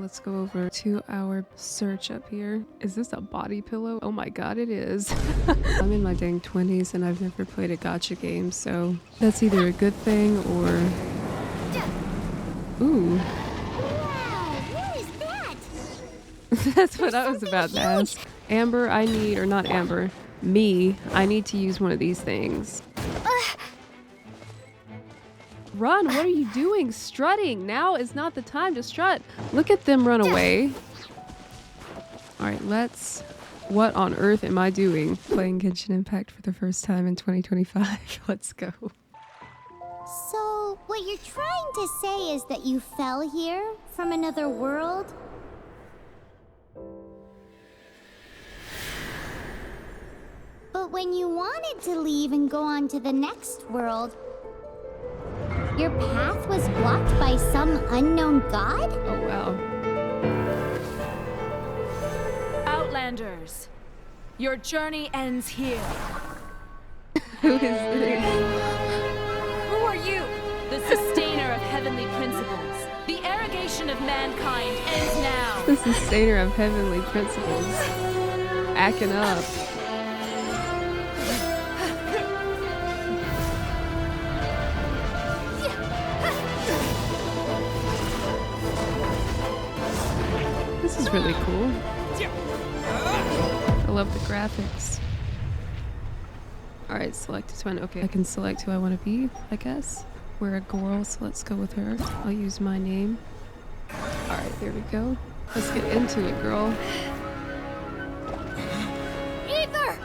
let's go over to our search up here. Is this a body pillow? Oh my god, it is. I'm in my dang 20s and I've never played a gacha game, so that's either a good thing or... Ooh. Wow, what is that? That's what I was about to ask. Amber, I need, or not Amber, me, I need to use one of these things. Run, what are you doing? Strutting. Now is not the time to strut. Look at them run away. All right, let's... What on earth am I doing? Playing Genshin Impact for the first time in 2025. Let's go. So, what you're trying to say is that you fell here from another world? But when you wanted to leave and go on to the next world, your path was blocked by some unknown god? Oh, wow. Outlanders, your journey ends here. Who is this? Who are you? The sustainer of heavenly principles. The arrogation of mankind ends now. The sustainer of heavenly principles. Acting up. This is really cool. I love the graphics. Alright, select this one. Okay, I can select who I want to be, I guess. We're a girl, so let's go with her. I'll use my name. Alright, there we go. Let's get into it, girl. Ether!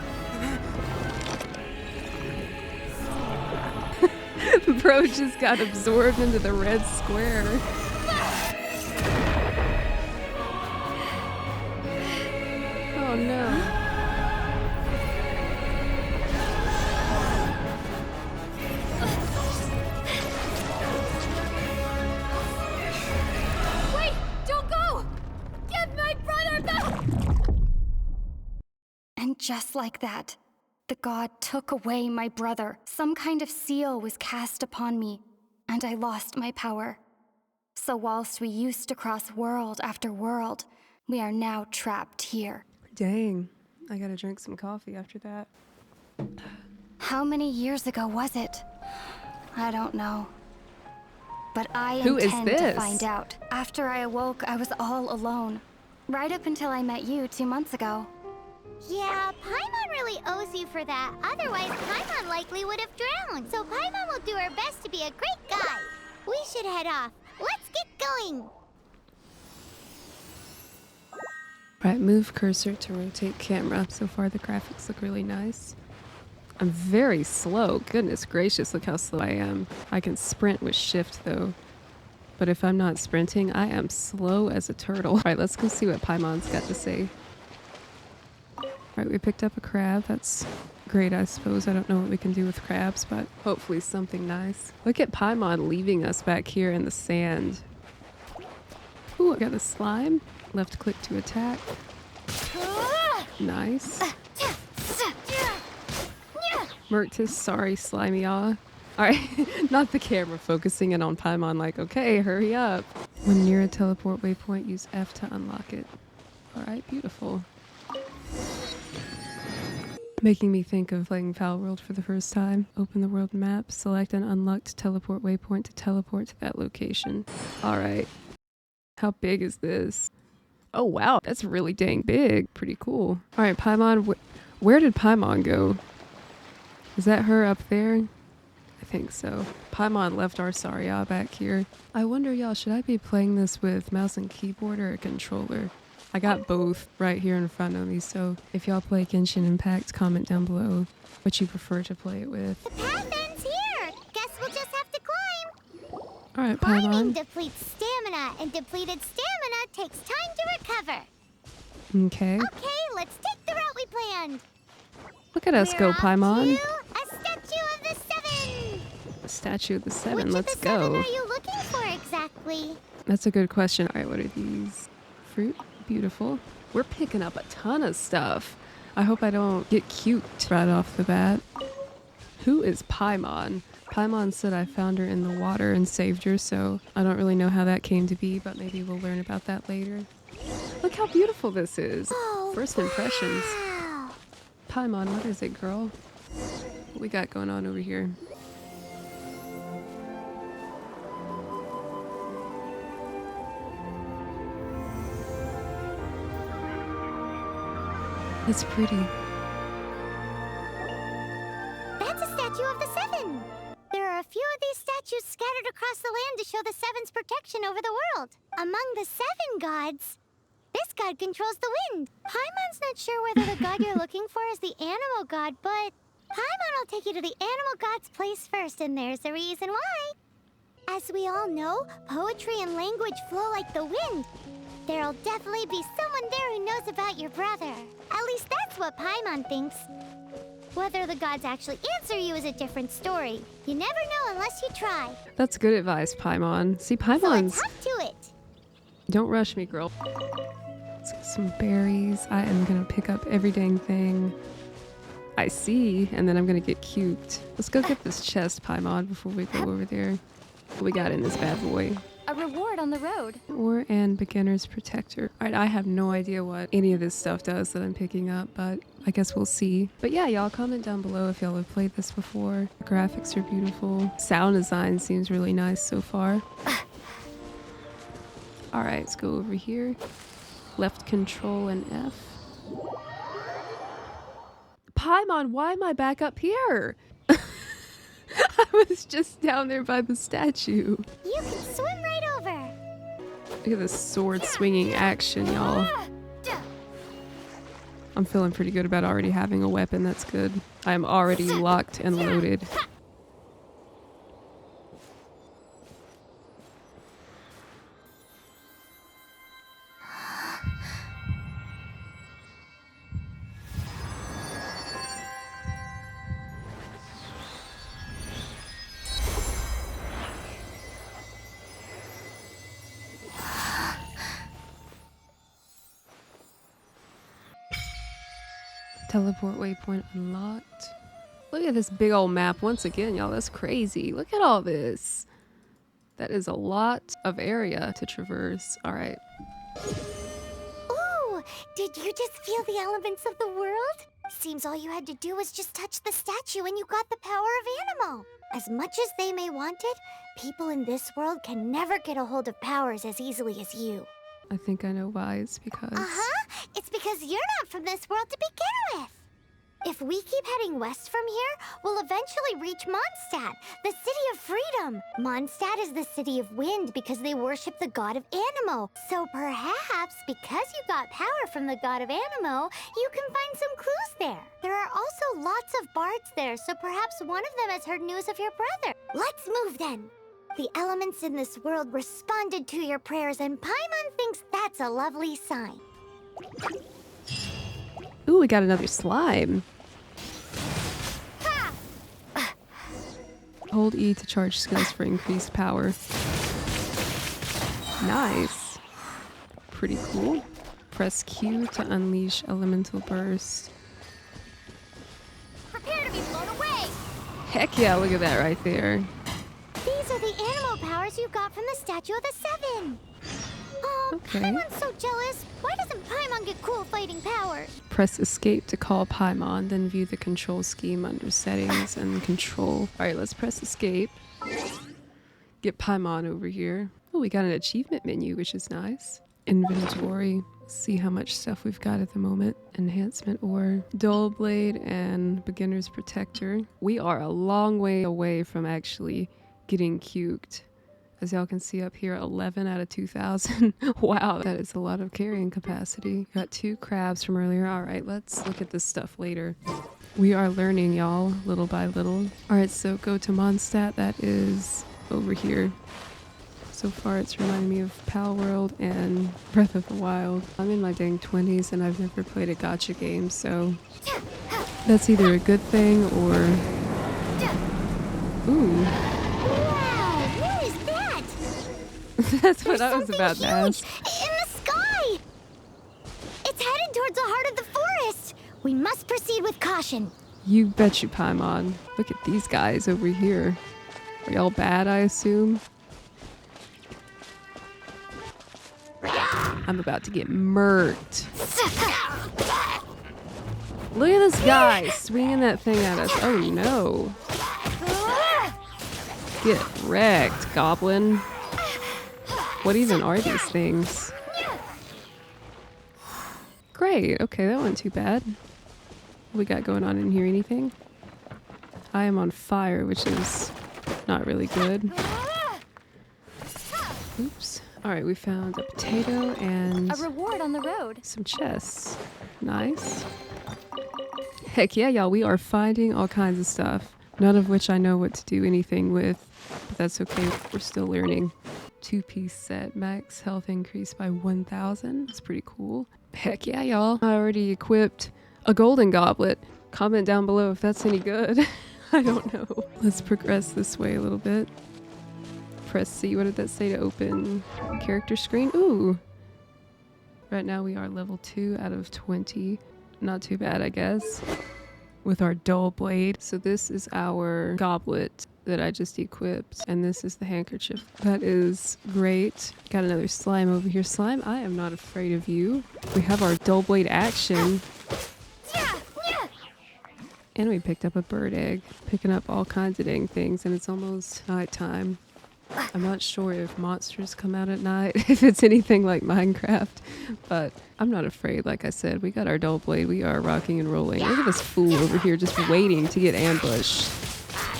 Bro just got absorbed into the red square. Oh no. Wait! Don't go! Give my brother back! And just like that, the god took away my brother. Some kind of seal was cast upon me, and I lost my power. So whilst we used to cross world after world, we are now trapped here. Dang. I gotta drink some coffee after that. How many years ago was it? I don't know. But I Who is intend to this? find out. After I awoke, I was all alone. Right up until I met you 2 months ago. Yeah, Paimon really owes you for that. Otherwise, Paimon likely would have drowned. So Paimon will do her best to be a great guy. We should head off. Let's get going. Right, move cursor to rotate camera. So far the graphics look really nice. I'm very slow. Goodness gracious, look how slow I am. I can sprint with shift though. But if I'm not sprinting, I am slow as a turtle. All right, let's go see what Paimon's got to say. All right, we picked up a crab. That's great, I suppose. I don't know what we can do with crabs, but hopefully something nice. Look at Paimon leaving us back here in the sand. Ooh, I got a slime. Left click to attack. Nice. Murktus, sorry, slimy aw. Alright, not the camera focusing in on Paimon like, okay, hurry up. When near a teleport waypoint, use F to unlock it. Alright, beautiful. Making me think of playing Palworld for the first time. Open the world map, select an unlocked teleport waypoint to teleport to that location. Alright. How big is this? Oh wow, that's really dang big. Pretty cool. Alright, Paimon, where did Paimon go? Is that her up there? I think so. Paimon left our Saria back here. I wonder, y'all, should I be playing this with mouse and keyboard or a controller? I got both right here in front of me, so if y'all play Genshin Impact, comment down below what you prefer to play it with. The path ends here. Guess we'll just have to climb. Alright, Climbing Paimon. depletes stamina, and depleted stamina takes time to recover. Okay. Okay, let's take the route we planned. Look at us We're go, off Paimon. to a statue of the seven. A statue of the seven. Which Let's of the seven go. are you looking for exactly? That's a good question. Alright, what are these? Fruit? Beautiful. We're picking up a ton of stuff. I hope I don't get cute right off the bat. Who is Paimon? Paimon said I found her in the water and saved her, so I don't really know how that came to be, but maybe we'll learn about that later. Look how beautiful this is. Oh, First impressions. wow. Paimon, what is it, girl? What we got going on over here? It's pretty. That's a statue of the Seven. There are a few of these statues scattered across the land to show the Seven's protection over the world. Among the 7 gods, this god controls the wind. Paimon's not sure whether the god you're looking for is the animal god, but Paimon will take you to the animal god's place first, and there's the reason why. As we all know, poetry and language flow like the wind. There'll definitely be someone there who knows about your brother. At least that's what Paimon thinks. Whether the gods actually answer you is a different story. You never know unless you try. That's good advice, Paimon. See, So Paimon's... let's hop to it. Don't rush me, girl. Let's get some berries. I am gonna pick up every dang thing I see, and then I'm gonna get cubed. Let's go get this chest, Paimon, before we go over there. What we got in this bad boy? A reward on the road. Ore and beginner's protector. Alright, I have no idea what any of this stuff does that I'm picking up, but I guess we'll see. But yeah, y'all comment down below if y'all have played this before. The graphics are beautiful. Sound design seems really nice so far. Alright, let's go over here. Left control and F. Paimon, why am I back up here? I was just down there by the statue. You can swim right over. Look at this sword swinging action, y'all. I'm feeling pretty good about already having a weapon. That's good. I'm already locked and loaded. Teleport waypoint unlocked. Look at this big old map once again, y'all. That's crazy. Look at all this. That is a lot of area to traverse. All right. Ooh, did you just feel the elements of the world? Seems all you had to do was just touch the statue and you got the power of animal. As much as they may want it, people in this world can never get a hold of powers as easily as you. I think I know why. It's because... It's because you're not from this world to begin with. If we keep heading west from here, we'll eventually reach Mondstadt, the city of freedom. Mondstadt is the city of wind because they worship the god of Animo. So perhaps, because you got power from the god of Animo, you can find some clues there. There are also lots of bards there, so perhaps one of them has heard news of your brother. Let's move then. The elements in this world responded to your prayers, and Paimon thinks that's a lovely sign. Ooh, we got another slime. Ha! Hold E to charge skills for increased power. Nice. Pretty cool. Press Q to unleash elemental burst. Prepare to be blown away! Heck yeah, look at that right there. These are the animal powers you got from the Statue of the Seven. Oh, Okay. Paimon's so jealous. Why doesn't Paimon get cool fighting powers? Press escape to call Paimon, then view the control scheme under settings and control. Alright, let's press escape. Get Paimon over here. Oh, we got an achievement menu, which is nice. Inventory. See how much stuff we've got at the moment. Enhancement ore, dull blade, and beginner's protector. We are a long way away from actually getting cuked. As y'all can see up here, 11 out of 2,000. Wow, that is a lot of carrying capacity. Got 2 crabs from earlier. All right, let's look at this stuff later. We are learning, y'all, little by little. All right, so go to Mondstadt. That is over here. So far, it's reminding me of Pal World and Breath of the Wild. I'm in my dang 20s, and I've never played a gacha game, so that's either a good thing or... Ooh. Wow, what is that? That's what There's I was something about to huge ask. in the sky! It's headed towards the heart of the forest! We must proceed with caution. You bet you, Paimon. Look at these guys over here. Are y'all bad, I assume? I'm about to get murked. Look at this guy swinging that thing at us. Oh no. Get wrecked, goblin. What even are these things? Great. Okay, that wasn't too bad. What we got going on in here? Anything? I am on fire, which is not really good. Oops. Alright, we found a potato and A reward on the road. some chests. Nice. Heck yeah, y'all. We are finding all kinds of stuff. None of which I know what to do anything with. But that's okay. We're still learning. 2-piece set. Max health increase by 1,000. That's pretty cool. Heck yeah, y'all. I already equipped a golden goblet. Comment down below if that's any good. I don't know. Let's progress this way a little bit. Press C. What did that say to open character screen? Ooh. Right now we are level 2 out of 20. Not too bad, I guess. With our dull blade. So this is our goblet that I just equipped. And this is the handkerchief. That is great. Got another slime over here. Slime, I am not afraid of you. We have our dull blade action. And we picked up a bird egg. Picking up all kinds of dang things. And it's almost nighttime. I'm not sure if monsters come out at night, if it's anything like Minecraft, but I'm not afraid. Like I said, we got our dull blade. We are rocking and rolling. Look at this fool over here just waiting to get ambushed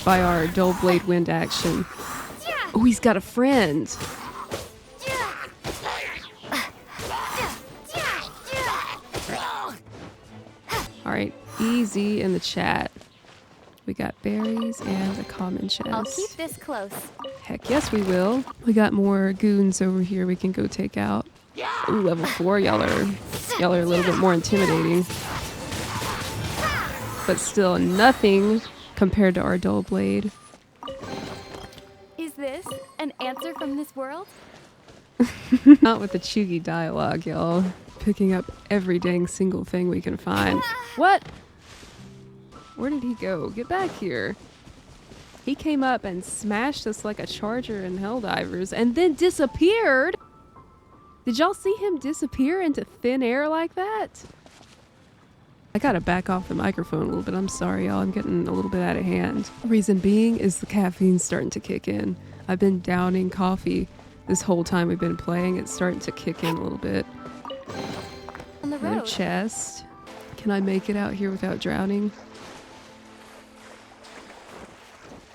by our dull blade wind action. Oh, he's got a friend. All right, easy in the chat. We got berries and a common chest. I'll keep this close. Heck yes, we will. We got more goons over here we can go take out. Ooh, level 4. Y'all are a little bit more intimidating. But still nothing compared to our dull blade. Is this an answer from this world? Not with the chuggy dialogue, y'all. Picking up every dang single thing we can find. What? Where did he go? Get back here. He came up and smashed us like a charger in Helldivers and then disappeared. Did y'all see him disappear into thin air like that? I gotta back off the microphone a little bit. I'm sorry, y'all. I'm getting a little bit out of hand. Reason being is the caffeine's starting to kick in. I've been downing coffee this whole time we've been playing. It's starting to kick in a little bit. On the Another road. chest. Can I make it out here without drowning?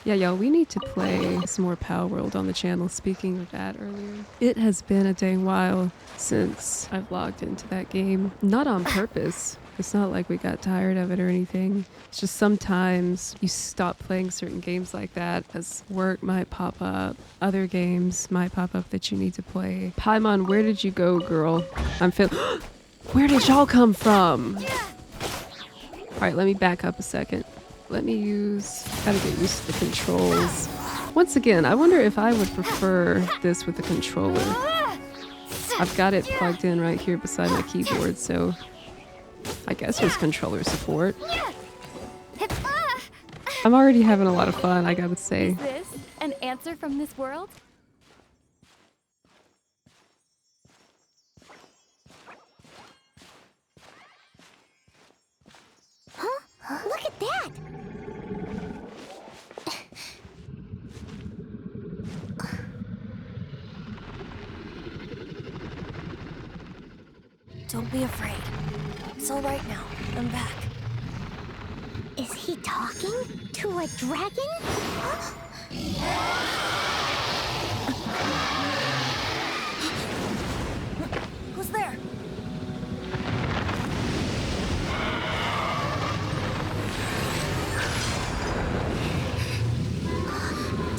Yeah, y'all, we need to play some more Power World on the channel. Speaking of that earlier, it has been a dang while since I've logged into that game. Not on purpose. It's not like we got tired of it or anything. It's just sometimes you stop playing certain games like that as work might pop up. Other games might pop up that you need to play. Paimon, where did you go, girl? I'm Where did y'all come from? All right, let me back up a second. Let me gotta get used to the controls. Once again, I wonder if I would prefer this with the controller. I've got it plugged in right here beside my keyboard, so I guess there's controller support. I'm already having a lot of fun, I gotta say. Is this an answer from this world? Huh? Look at that! Don't be afraid. It's all right now. I'm back. Is he talking to a dragon? Who's there?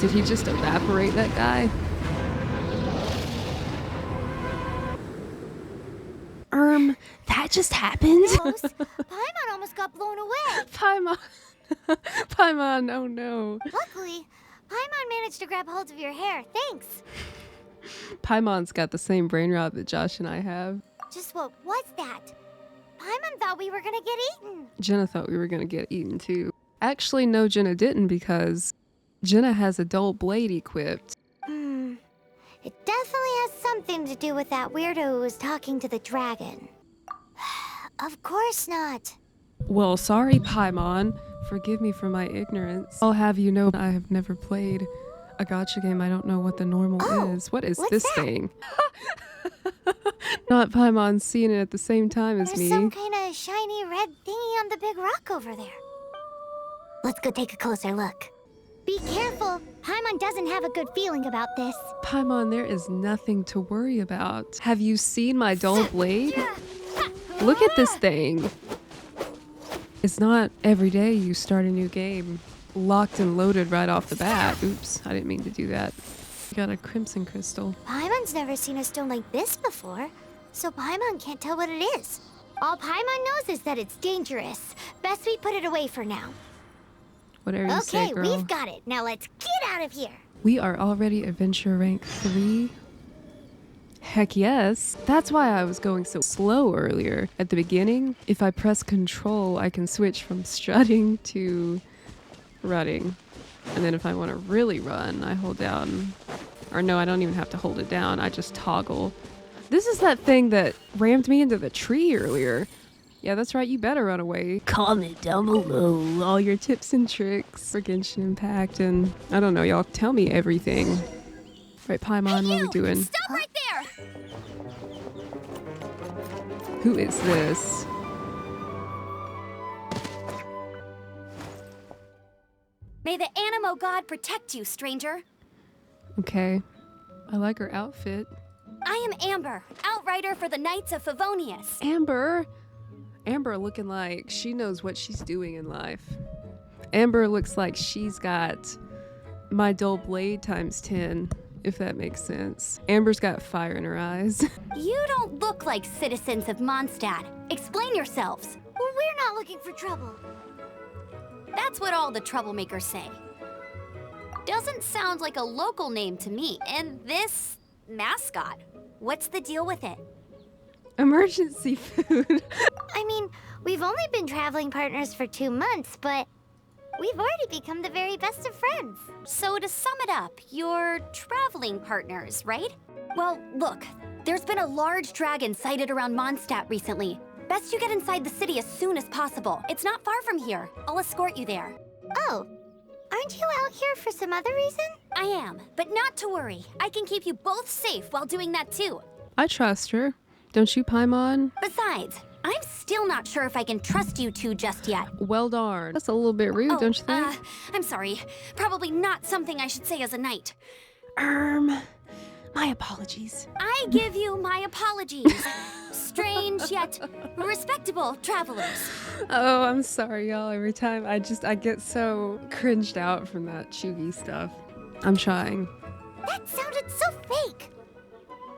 Did he just evaporate that guy? That just happened? Almost. Paimon almost got blown away. Paimon. Paimon, oh no. Luckily, Paimon managed to grab hold of your hair. Thanks. Paimon's got the same brain rot that Josh and I have. Just what was that? Paimon thought we were gonna get eaten. Jenna thought we were gonna get eaten too. Actually, no, Jenna didn't, because Jenna has a dull blade equipped. It definitely has something to do with that weirdo who was talking to the dragon. Of course not. Well, sorry, Paimon. Forgive me for my ignorance. I'll have you know I have never played a gacha game. I don't know what the normal is. What is what's this that? thing? Not Paimon seeing it at the same time as There's me. some kind of shiny red thingy on the big rock over there. Let's go take a closer look. Be careful. Paimon doesn't have a good feeling about this. Paimon, there is nothing to worry about. Have you seen my dull blade? Look at this thing. It's not every day you start a new game locked and loaded right off the bat. Oops, I didn't mean to do that. Got a crimson crystal. Paimon's never seen a stone like this before, so Paimon can't tell what it is. All Paimon knows is that it's dangerous. Best we put it away for now. Whatever you say, Okay, girl. we've got it. Now let's get out of here. We are already adventure rank 3. Heck yes. That's why I was going so slow earlier. At the beginning, if I press control, I can switch from strutting to running. And then if I want to really run, I hold down. Or no, I don't even have to hold it down. I just toggle. This is that thing that rammed me into the tree earlier. Yeah, that's right. You better run away. Comment down below all your tips and tricks for Genshin Impact. And I don't know, y'all tell me everything. Right, Paimon, what are we doing? Stop right there! Who is this? May the Animo God protect you, stranger. Okay. I like her outfit. I am Amber, outrider for the Knights of Favonius. Amber! Amber looking like she knows what she's doing in life. Amber looks like she's got my dull blade times 10, if that makes sense. Amber's got fire in her eyes. You don't look like citizens of Mondstadt. Explain yourselves. Well, we're not looking for trouble. That's what all the troublemakers say. Doesn't sound like a local name to me. And this mascot, what's the deal with it? Emergency food. I mean, we've only been traveling partners for 2 months, but we've already become the very best of friends. So to sum it up, you're traveling partners, right? Well, look, there's been a large dragon sighted around Mondstadt recently. Best you get inside the city as soon as possible. It's not far from here. I'll escort you there. Oh, aren't you out here for some other reason? I am, but not to worry. I can keep you both safe while doing that too. I trust her. Don't you, Paimon? Besides, I'm still not sure if I can trust you two just yet. Well darn. That's a little bit rude, don't you think? I'm sorry. Probably not something I should say as a knight. My apologies. I give you my apologies. Strange yet respectable travelers. Oh, I'm sorry, y'all. Every time I get so cringed out from that chuggy stuff. I'm trying. That sounded so fake.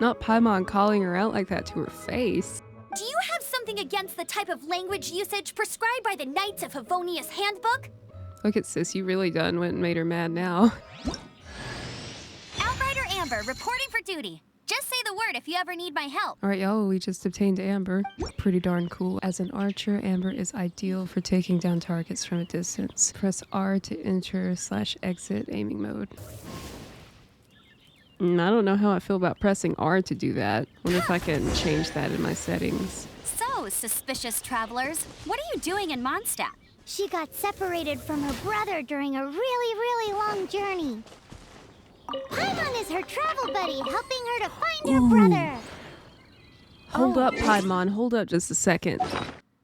Not Paimon calling her out like that to her face. Do you have something against the type of language usage prescribed by the Knights of Favonius Handbook? Look at sis, you really done went and made her mad now. Outrider Amber, reporting for duty. Just say the word if you ever need my help. Alright, y'all, we just obtained Amber. Pretty darn cool. As an archer, Amber is ideal for taking down targets from a distance. Press R to enter/exit aiming mode. I don't know how I feel about pressing R to do that. Wonder if I can change that in my settings. So, suspicious travelers, what are you doing in Mondstadt? She got separated from her brother during a really long journey. Paimon is her travel buddy, helping her to find her brother. Hold up, Paimon. Hold up just a second.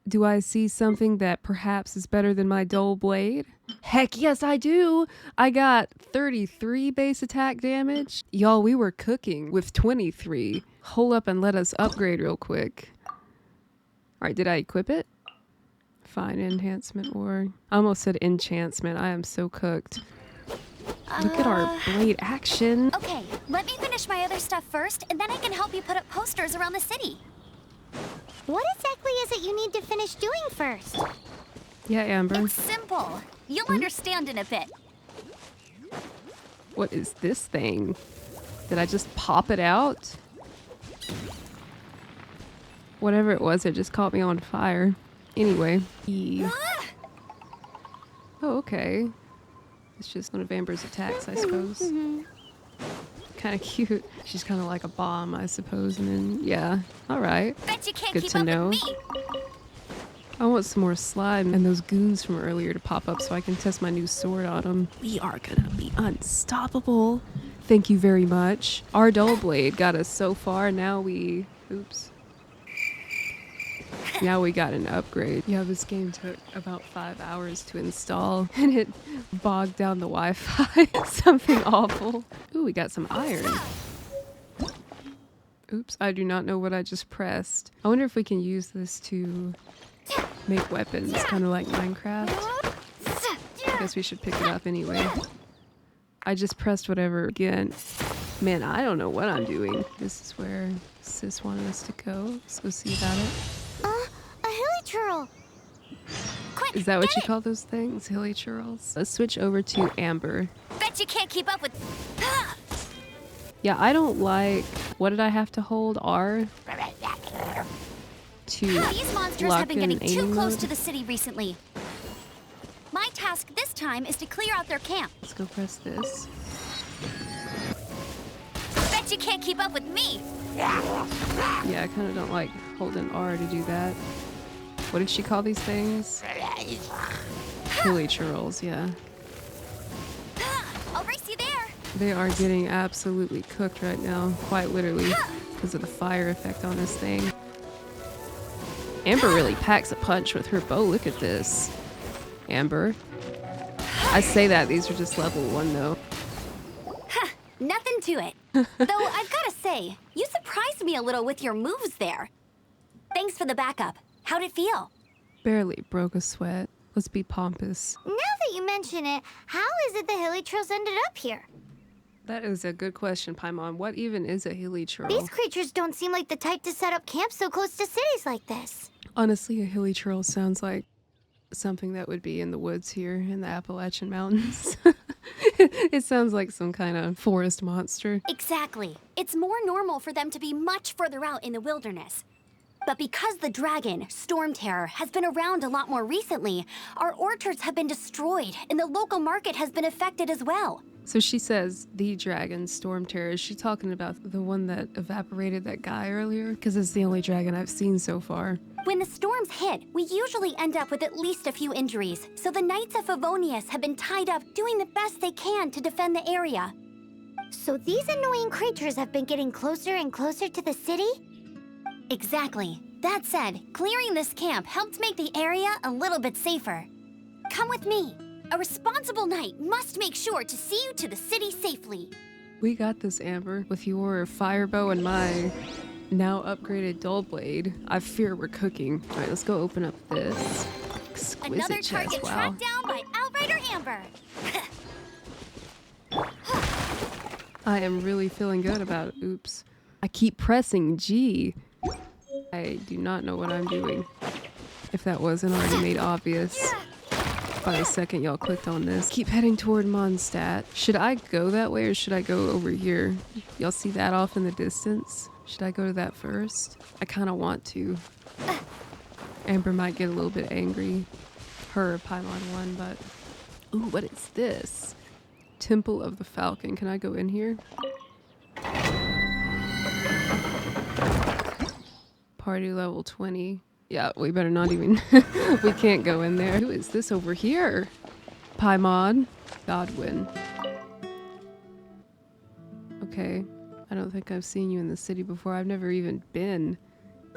Do I see something that perhaps is better than my dull blade? Heck yes, I do. I got 33 base attack damage. Y'all, we were cooking with 23. Hold up and let us upgrade real quick. All right, did I equip it? Fine, enhancement or... I almost said enchantment. I am so cooked. Look at our blade action. Okay, let me finish my other stuff first, and then I can help you put up posters around the city. What exactly is it you need to finish doing first? Yeah, Amber. It's simple. You'll understand in a bit. What is this thing? Did I just pop it out? Whatever it was, it just caught me on fire. Anyway. Oh, okay. It's just one of Amber's attacks, I suppose. Kind of cute. She's kind of like a bomb, I suppose. And then, yeah. All right. Bet you can't Good keep to up know. with me. I want some more slime and those goons from earlier to pop up so I can test my new sword on them. We are gonna be unstoppable. Thank you very much. Our dull blade got us so far. Now we... Oops. Now we got an upgrade. Yeah, this game took about 5 hours to install and it bogged down the Wi-Fi. Something awful. Ooh, we got some iron. Oops, I do not know what I just pressed. I wonder if we can use this to make weapons, kind of like Minecraft. I guess we should pick it up anyway. I just pressed whatever again. Man, I don't know what I'm doing. This is where Sis wanted us to go. Let's go see about it. A hilly churl. Quick, Is that what get you it. call those things? Hilly churls? Let's switch over to Amber. Bet you can't keep up with... Yeah, I don't like... What did I have to hold? R? To These monsters lock have been getting in too aiming close mode. to the city recently. My task this time is to clear out their camp. Let's go press this. Bet you can't keep up with me. Yeah, I kind of don't like holding R to do that. What did she call these things? Hilly churls, yeah. I'll race you there. They are getting absolutely cooked right now, quite literally, because of the fire effect on this thing. Amber really packs a punch with her bow. Look at this. Amber. I say that, these are just level 1 though. Nothing to it. Though I've got to say, you surprised me a little with your moves there. Thanks for the backup. How'd it feel? Barely broke a sweat. Let's be pompous. Now that you mention it, how is it the hilly churls ended up here? That is a good question, Paimon. What even is a hilly churl? These creatures don't seem like the type to set up camp so close to cities like this. Honestly, a hilly churl sounds like something that would be in the woods here in the Appalachian Mountains. It sounds like some kind of forest monster. Exactly. It's more normal for them to be much further out in the wilderness. But because the dragon, Storm Terror, has been around a lot more recently, our orchards have been destroyed and the local market has been affected as well. So she says the dragon, Storm Terror. Is she talking about the one that evaporated that guy earlier? Because it's the only dragon I've seen so far. When the storms hit, we usually end up with at least a few injuries, so the Knights of Favonius have been tied up doing the best they can to defend the area. So these annoying creatures have been getting closer and closer to the city? Exactly. That said, clearing this camp helped make the area a little bit safer. Come with me. A responsible knight must make sure to see you to the city safely. We got this, Amber. With your fire bow and my now upgraded dull blade, I fear we're cooking. All right, let's go open up this exquisite Another chest. target Wow. tracked down by Outrider Amber. I am really feeling good about it. Oops. I keep pressing G. I do not know what I'm doing. If that wasn't already made obvious by the second y'all clicked on this. Keep heading toward Mondstadt. Should I go that way or should I go over here? Y'all see that off in the distance? Should I go to that first? I kind of want to. Amber might get a little bit angry. Her, Pylon 1, but... Ooh, what is this? Temple of the Falcon. Can I go in here? Party level 20. Yeah, we better not even... We can't go in there. Who is this over here? Paimon. Godwin. Okay. I don't think I've seen you in the city before. I've never even been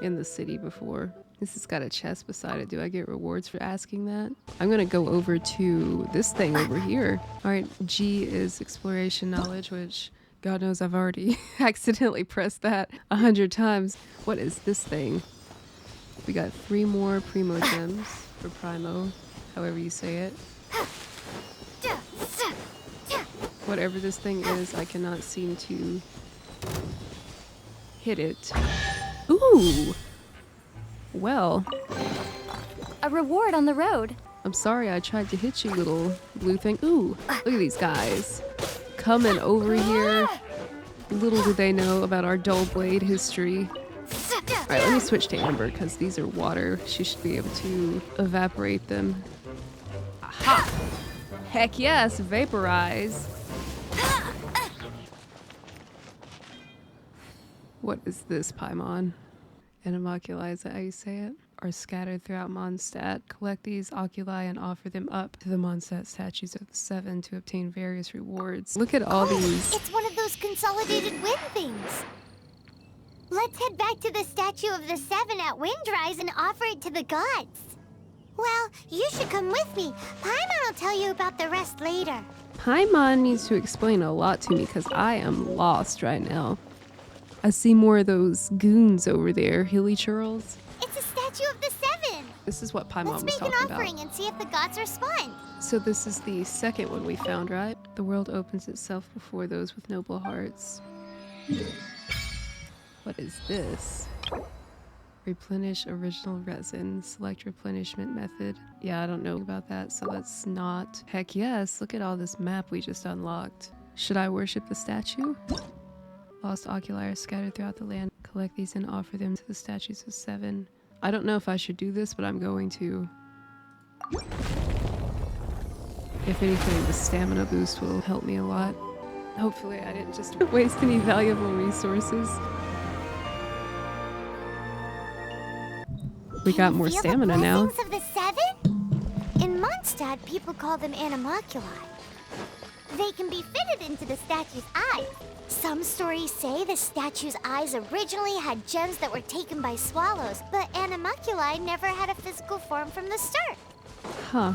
in the city before. This has got a chest beside it. Do I get rewards for asking that? I'm gonna go over to this thing over here. All right, G is exploration knowledge, which God knows I've already accidentally pressed that 100 times. What is this thing? We got 3 more Primo gems for Primo, however you say it. Whatever this thing is, I cannot seem to hit it. Ooh! Well, A reward on the road. I'm sorry I tried to hit you, little blue thing. Ooh, look at these guys. Coming over here. Little do they know about our dull blade history. Alright, let me switch to Amber, because these are water. She should be able to evaporate them. Aha! Heck yes, vaporize. What is this, Paimon? Animoculi, is that how you say it? Are scattered throughout Mondstadt. Collect these oculi and offer them up to the Mondstadt statues of the Seven to obtain various rewards. Look at all these. It's one of those consolidated wind things. Let's head back to the statue of the Seven at Windrise and offer it to the gods. Well, you should come with me. Paimon will tell you about the rest later. Paimon needs to explain a lot to me because I am lost right now. I see more of those goons over there, hilly churls. It's a statue of the Seven. This is what Paimon Let's was make an talking offering about. and see if the gods respond. So this is the second one we found, right? The world opens itself before those with noble hearts. What is this? Replenish original resin. Select replenishment method. Yeah, I don't know about that, so let's not. Heck yes, look at all this map we just unlocked. Should I worship the statue? Lost oculi are scattered throughout the land. Collect these and offer them to the statues of Seven. I don't know if I should do this, but I'm going to. If anything, the stamina boost will help me a lot. Hopefully I didn't just waste any valuable resources. We got more stamina now. Blessings of the Seven? In Mondstadt, people call them animoculi. They can be fitted into the statue's eyes. Some stories say the statue's eyes originally had gems that were taken by swallows, but animoculi never had a physical form from the start. Huh.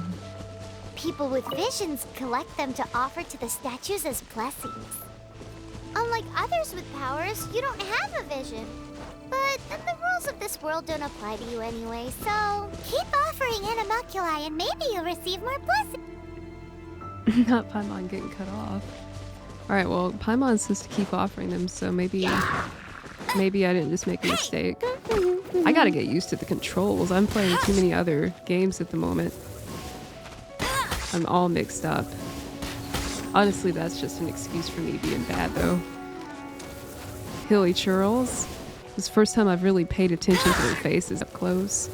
People with visions collect them to offer to the statues as blessings. Unlike others with powers, you don't have a vision. But then the rules of this world don't apply to you anyway, so keep offering animoculi and maybe you'll receive more blessings. Not Paimon getting cut off. Alright, well, Paimon says to keep offering them, so maybe I didn't just make a mistake. I gotta get used to the controls. I'm playing too many other games at the moment. I'm all mixed up. Honestly, that's just an excuse for me being bad, though. Hilly churls. It's the first time I've really paid attention to their faces up close.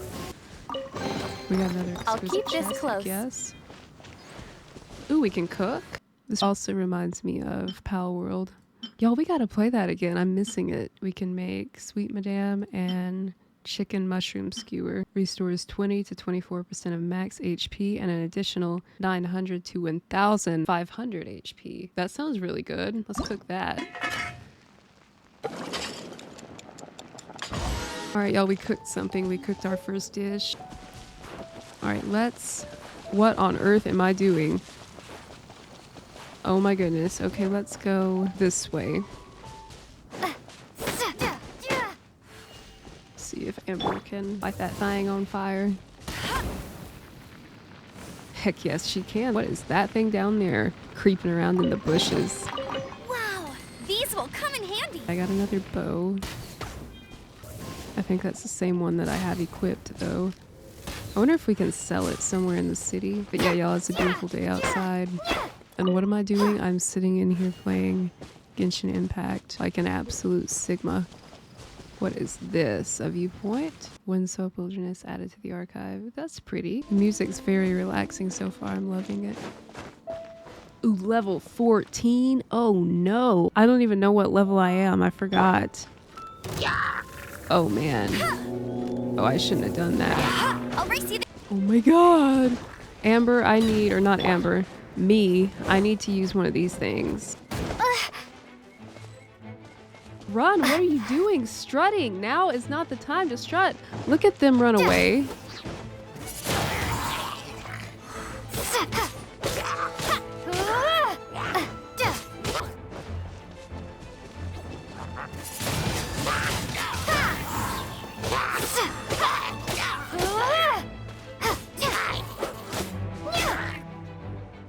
We got another I'll keep this chest, close. yes. Ooh, we can cook. This also reminds me of Pal World. Y'all, we gotta play that again. I'm missing it. We can make Sweet Madame and Chicken Mushroom Skewer. Restores 20 to 24% of max HP and an additional 900 to 1,500 HP. That sounds really good. Let's cook that. Alright, y'all, we cooked something. We cooked our first dish. Alright, let's... What on earth am I doing? Oh my goodness. Okay, let's go this way. See if Amber can light that thing on fire. Heck yes, she can. What is that thing down there? Creeping around in the bushes. Wow, these will come in handy. I got another bow. I think that's the same one that I have equipped, though. I wonder if we can sell it somewhere in the city. But yeah, y'all, it's a beautiful day outside. And what am I doing? I'm sitting in here playing Genshin Impact like an absolute Sigma. What is this? A viewpoint? Windsoap Wilderness added to the archive. That's pretty. The music's very relaxing so far. I'm loving it. Ooh, level 14? Oh no. I don't even know what level I am. I forgot. Oh man. Oh, I shouldn't have done that. I'll race you. Oh my god. Amber, I need, or not Amber, me, I need to use one of these things. Run, what are you doing? Strutting. Now is not the time to strut. Look at them run away.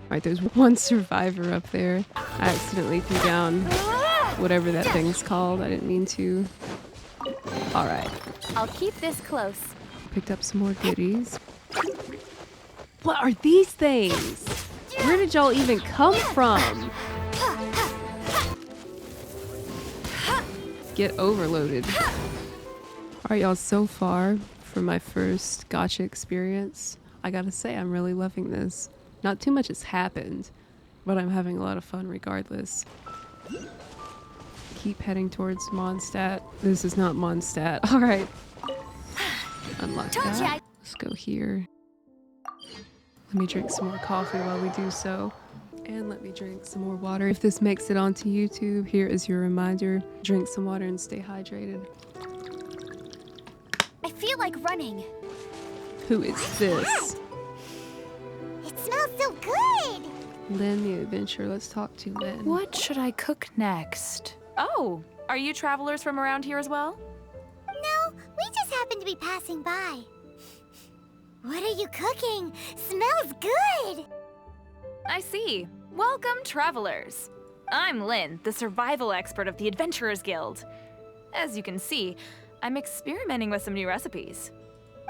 Alright, there's one survivor up there. I accidentally threw down whatever that thing's called. I didn't mean to. Alright. I'll keep this close. Picked up some more goodies. What are these things? Where did y'all even come from? Get overloaded. Alright, y'all, so far from my first Gacha experience, I gotta say I'm really loving this. Not too much has happened, but I'm having a lot of fun regardless. Keep heading towards Mondstadt. This is not Mondstadt. All right. Unlock that. Let's go here. Let me drink some more coffee while we do so. And let me drink some more water. If this makes it onto YouTube, here is your reminder. Drink some water and stay hydrated. I feel like running. Who is this? It smells so good! Lynn the adventurer. Let's talk to Lynn. What should I cook next? Oh, are you travelers from around here as well? No, we just happen to be passing by. What are you cooking? Smells good! I see. Welcome, travelers. I'm Lynn, the survival expert of the Adventurers Guild. As you can see, I'm experimenting with some new recipes.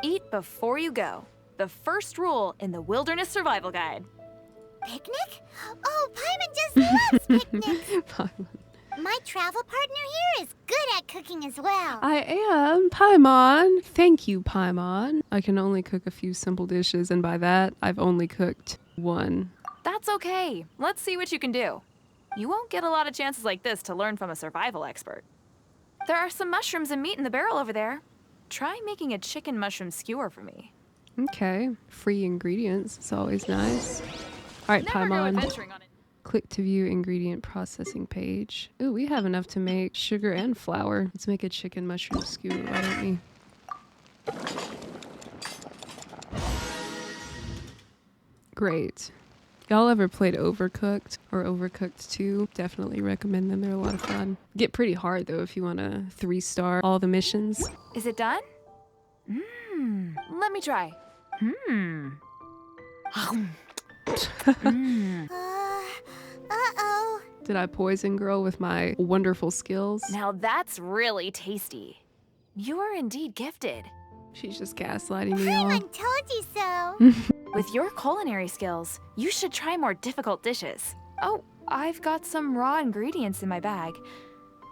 Eat before you go. The first rule in the Wilderness Survival Guide. Picnic? Oh, Paimon just loves picnics! Paimon. My travel partner here is good at cooking as well. I am Paimon. Thank you, Paimon. I can only cook a few simple dishes, and by that, I've only cooked one. That's okay. Let's see what you can do. You won't get a lot of chances like this to learn from a survival expert. There are some mushrooms and meat in the barrel over there. Try making a chicken mushroom skewer for me. Okay. Free ingredients. It's always nice. All right, Never go Paimon. adventuring on it. Click to view ingredient processing page. Ooh, we have enough to make sugar and flour. Let's make a chicken mushroom skewer, why don't we? Great. Y'all ever played Overcooked or Overcooked 2? Definitely recommend them. They're a lot of fun. Get pretty hard though if you want to 3-star all the missions. Is it done? Let me try. Uh-oh. Did I poison girl with my wonderful skills? Now that's really tasty. You are indeed gifted. She's just gaslighting me all. Paimon told you so. With your culinary skills, you should try more difficult dishes. Oh, I've got some raw ingredients in my bag.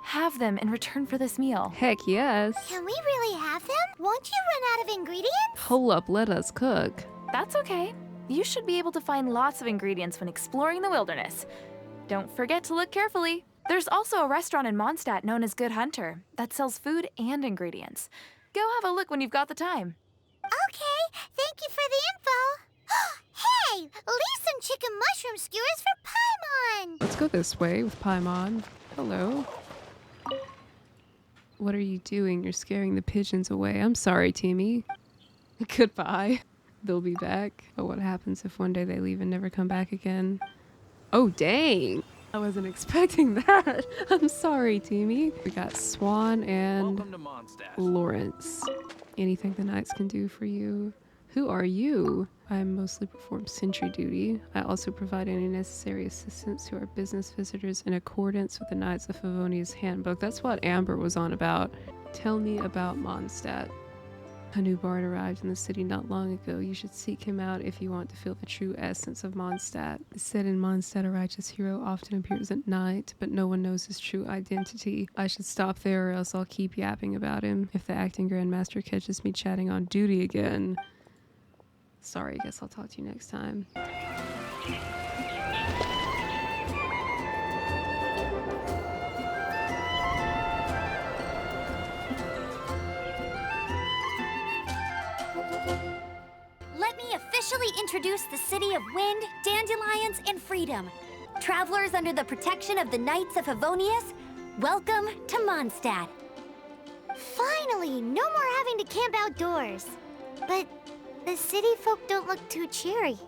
Have them in return for this meal. Heck yes. Can we really have them? Won't you run out of ingredients? Hold up, let us cook. That's okay. You should be able to find lots of ingredients when exploring the wilderness. Don't forget to look carefully. There's also a restaurant in Mondstadt known as Good Hunter that sells food and ingredients. Go have a look when you've got the time. Okay, thank you for the info. Hey, leave some chicken mushroom skewers for Paimon. Let's go this way with Paimon. Hello. What are you doing? You're scaring the pigeons away. I'm sorry, Timmy. Goodbye. They'll be back. But what happens if one day they leave and never come back again? Oh, dang. I wasn't expecting that. I'm sorry, Timmy. We got Swan and Welcome to Mondstadt. Lawrence. Anything the knights can do for you? Who are you? I mostly perform sentry duty. I also provide any necessary assistance to our business visitors in accordance with the Knights of Favonia's handbook. That's what Amber was on about. Tell me about Mondstadt. A new bard arrived in the city not long ago. You should seek him out if you want to feel the true essence of Mondstadt. It's said in Mondstadt a righteous hero often appears at night, but no one knows his true identity. I should stop there or else I'll keep yapping about him. If the acting grandmaster catches me chatting on duty again. Sorry, I guess I'll talk to you next time. Let me officially introduce the city of wind, dandelions, and freedom. Travelers under the protection of the Knights of Favonius, welcome to Mondstadt. Finally, no more having to camp outdoors. But the city folk don't look too cheery.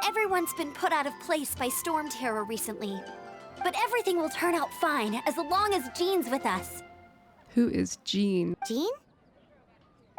Everyone's been put out of place by storm terror recently. But everything will turn out fine as long as Jean's with us. Who is Jean? Jean?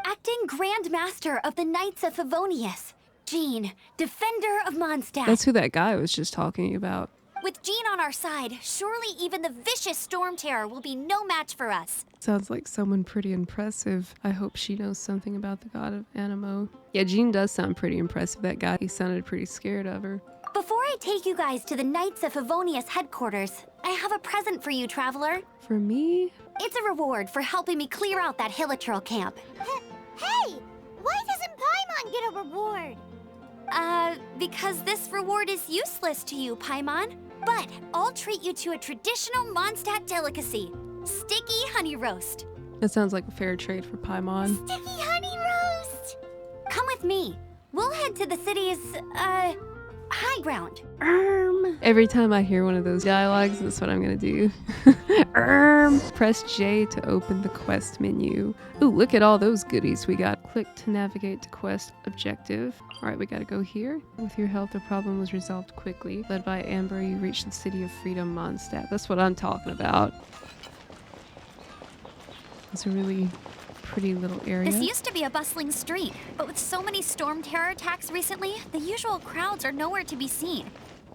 Acting Grand Master of the Knights of Favonius. Jean, Defender of Mondstadt. That's who that guy was just talking about. With Jean on our side, surely even the vicious storm terror will be no match for us. Sounds like someone pretty impressive. I hope she knows something about the god of Animo. Yeah, Jean does sound pretty impressive, that guy. He sounded pretty scared of her. Before I take you guys to the Knights of Favonius headquarters, I have a present for you, traveler. For me? It's a reward for helping me clear out that Hilitril camp. Hey! Why doesn't Paimon get a reward? Because this reward is useless to you, Paimon. But I'll treat you to a traditional Mondstadt delicacy, sticky honey roast. That sounds like a fair trade for Paimon. Sticky honey roast! Come with me. We'll head to the city's, high ground. Every time I hear one of those dialogues, that's what I'm gonna do. Press J to open the quest menu. Ooh, look at all those goodies we got. Click to navigate to quest objective. Alright, we gotta go here. With your help, the problem was resolved quickly. Led by Amber, you reached the city of Freedom, Mondstadt. That's what I'm talking about. It's a really pretty little area. This used to be a bustling street, but with so many storm terror attacks recently, the usual crowds are nowhere to be seen.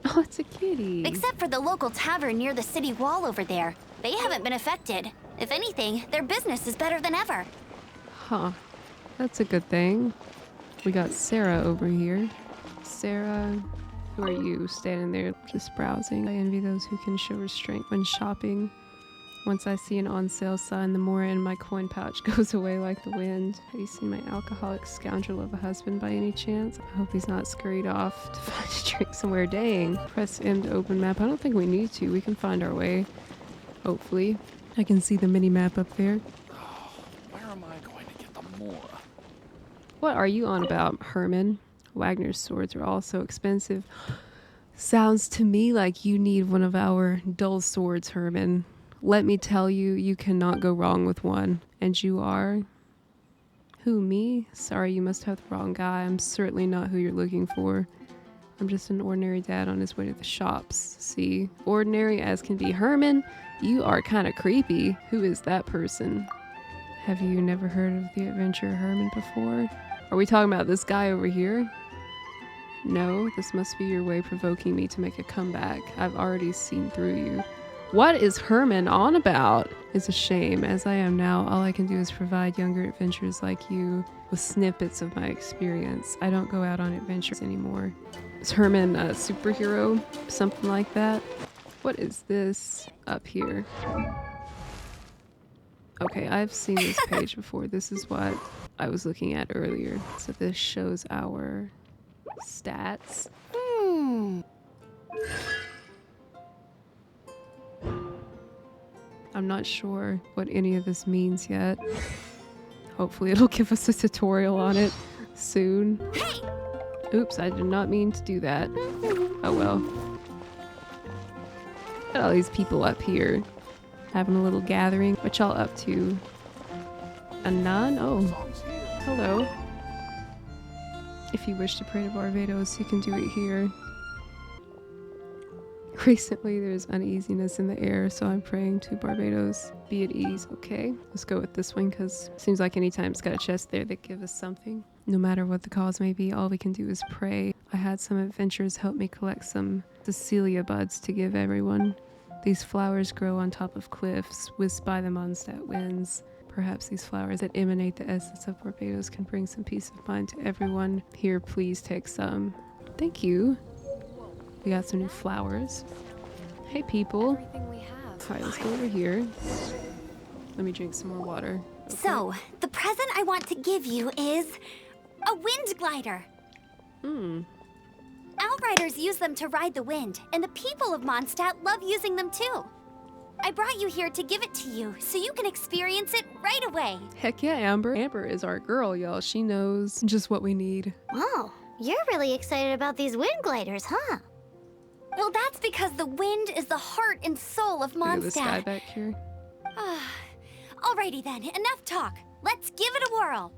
Oh, it's a kitty. Except for the local tavern near the city wall over there. They haven't been affected. If anything, their business is better than ever. Huh. That's a good thing. We got Sarah over here. Sarah, who are you? Standing there just browsing. I envy those who can show restraint when shopping. Once I see an on-sale sign, the more in my coin pouch goes away like the wind. Have you seen my alcoholic scoundrel of a husband by any chance? I hope he's not scurried off to find a drink somewhere. Dang. Press M to open map. I don't think we need to. We can find our way. Hopefully. I can see the mini-map up there. Oh, where am I going to get the more? What are you on about, Herman? Wagner's swords are all so expensive. Sounds to me like you need one of our dull swords, Herman. Let me tell you, you cannot go wrong with one. And you are? Who, me? Sorry, you must have the wrong guy. I'm certainly not who you're looking for. I'm just an ordinary dad on his way to the shops. See? Ordinary as can be. Herman, you are kind of creepy. Who is that person? Have you never heard of the adventurer Herman before? Are we talking about this guy over here? No, this must be your way provoking me to make a comeback. I've already seen through you. What is Herman on about? It's a shame. As I am now, all I can do is provide younger adventurers like you with snippets of my experience. I don't go out on adventures anymore. Is Herman a superhero? Something like that? What is this up here? Okay, I've seen this page before. This is what I was looking at earlier. So this shows our stats. I'm not sure what any of this means yet. Hopefully it'll give us a tutorial on it soon. Oops, I did not mean to do that. Oh well. Got all these people up here having a little gathering. What y'all up to? A nun? Oh, hello. If you wish to pray to Barbados, you can do it here. Recently, there's uneasiness in the air, so I'm praying to Barbados. Be at ease. Okay, let's go with this one, because it seems like anytime it's got a chest there, they give us something. No matter what the cause may be, all we can do is pray. I had some adventurers help me collect some Cecilia buds to give everyone. These flowers grow on top of cliffs, whisked by the Mondstadt winds. Perhaps these flowers that emanate the essence of Barbados can bring some peace of mind to everyone. Here, please take some. Thank you. We got some new flowers. Hey, people. Alright, let's go over here. Let me drink some more water. Okay. So, the present I want to give you is a wind glider. Outriders use them to ride the wind, and the people of Mondstadt love using them too. I brought you here to give it to you, so you can experience it right away. Heck yeah, Amber. Amber is our girl, y'all. She knows just what we need. Wow, you're really excited about these wind gliders, huh? Well, that's because the wind is the heart and soul of Look at this guy Mondstadt. back here. Alrighty then, enough talk. Let's give it a whirl.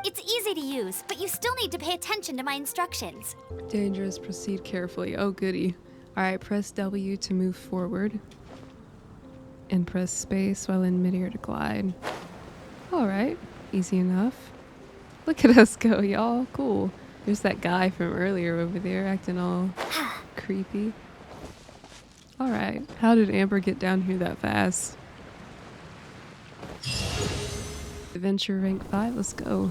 It's easy to use, but you still need to pay attention to my instructions. Dangerous, proceed carefully. Oh, goody. Alright, press W to move forward. And press space while in midair to glide. Alright, easy enough. Look at us go, y'all. Cool. There's that guy from earlier over there acting all creepy. Alright, how did Amber get down here that fast? Adventure rank 5, let's go.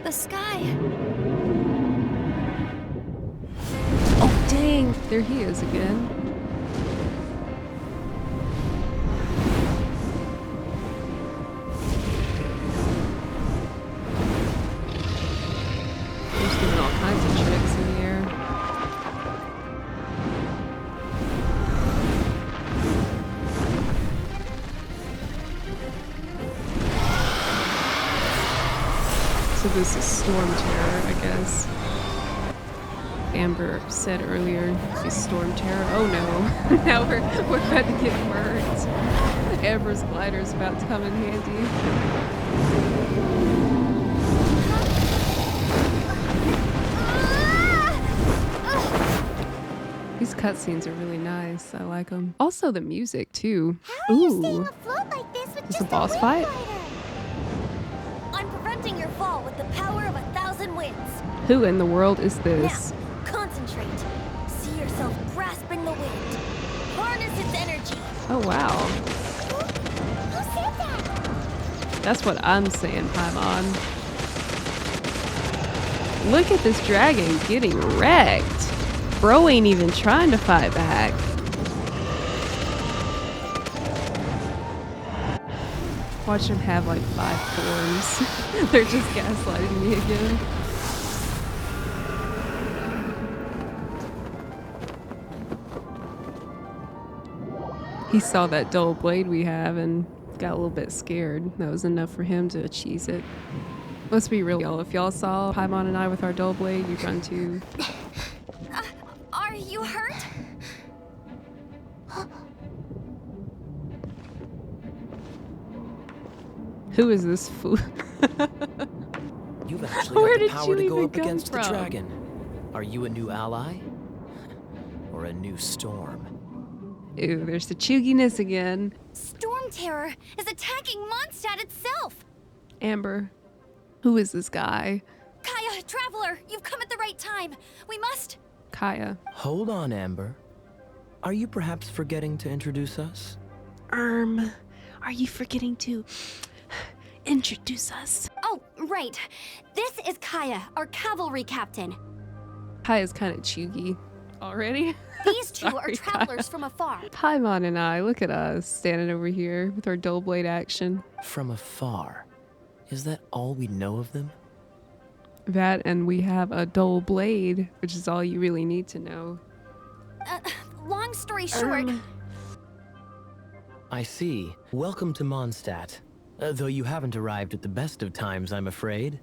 The sky. Oh dang, there he is again. So this is Storm Terror, I guess. Amber said earlier, she's Storm Terror. Oh no, now we're about to get murked. Amber's glider's about to come in handy. These cutscenes are really nice. I like them. Also the music too. How are you staying afloat like this with It's just a boss wind fight? glider? I'm preventing your fall with the power of 1,000 winds. Who in the world is this? Now, concentrate. See yourself grasping the wind. Harness its energy. Oh wow. Who said that? That's what I'm saying, Paimon. Look at this dragon getting wrecked. Bro ain't even trying to fight back. Watch him have like 5 forms. They're just gaslighting me again. He saw that dull blade we have and got a little bit scared. That was enough for him to cheese it. Let's be real, y'all. If y'all saw Paimon and I with our dull blade, you'd run too. Are you hurt? Who is this fool? You've actually Where got the did power you to go even up come against the from? dragon. Are you a new ally? Or a new storm? Ew, there's the chugginess again. Storm Terror is attacking Mondstadt itself. Amber, who is this guy? Kaya, Traveler, you've come at the right time. We must... Kaya. Hold on, Amber. Are you perhaps forgetting to introduce us? Are you forgetting to introduce us? Oh, right. This is Kaya, our cavalry captain. Kaya's kind of chuggy already. These two are Sorry, travelers from afar. Paimon and I, look at us standing over here with our dull blade action. From afar. Is that all we know of them? That and we have a dull blade, which is all you really need to know. Long story short, I see. Welcome to Mondstadt. Though you haven't arrived at the best of times, I'm afraid.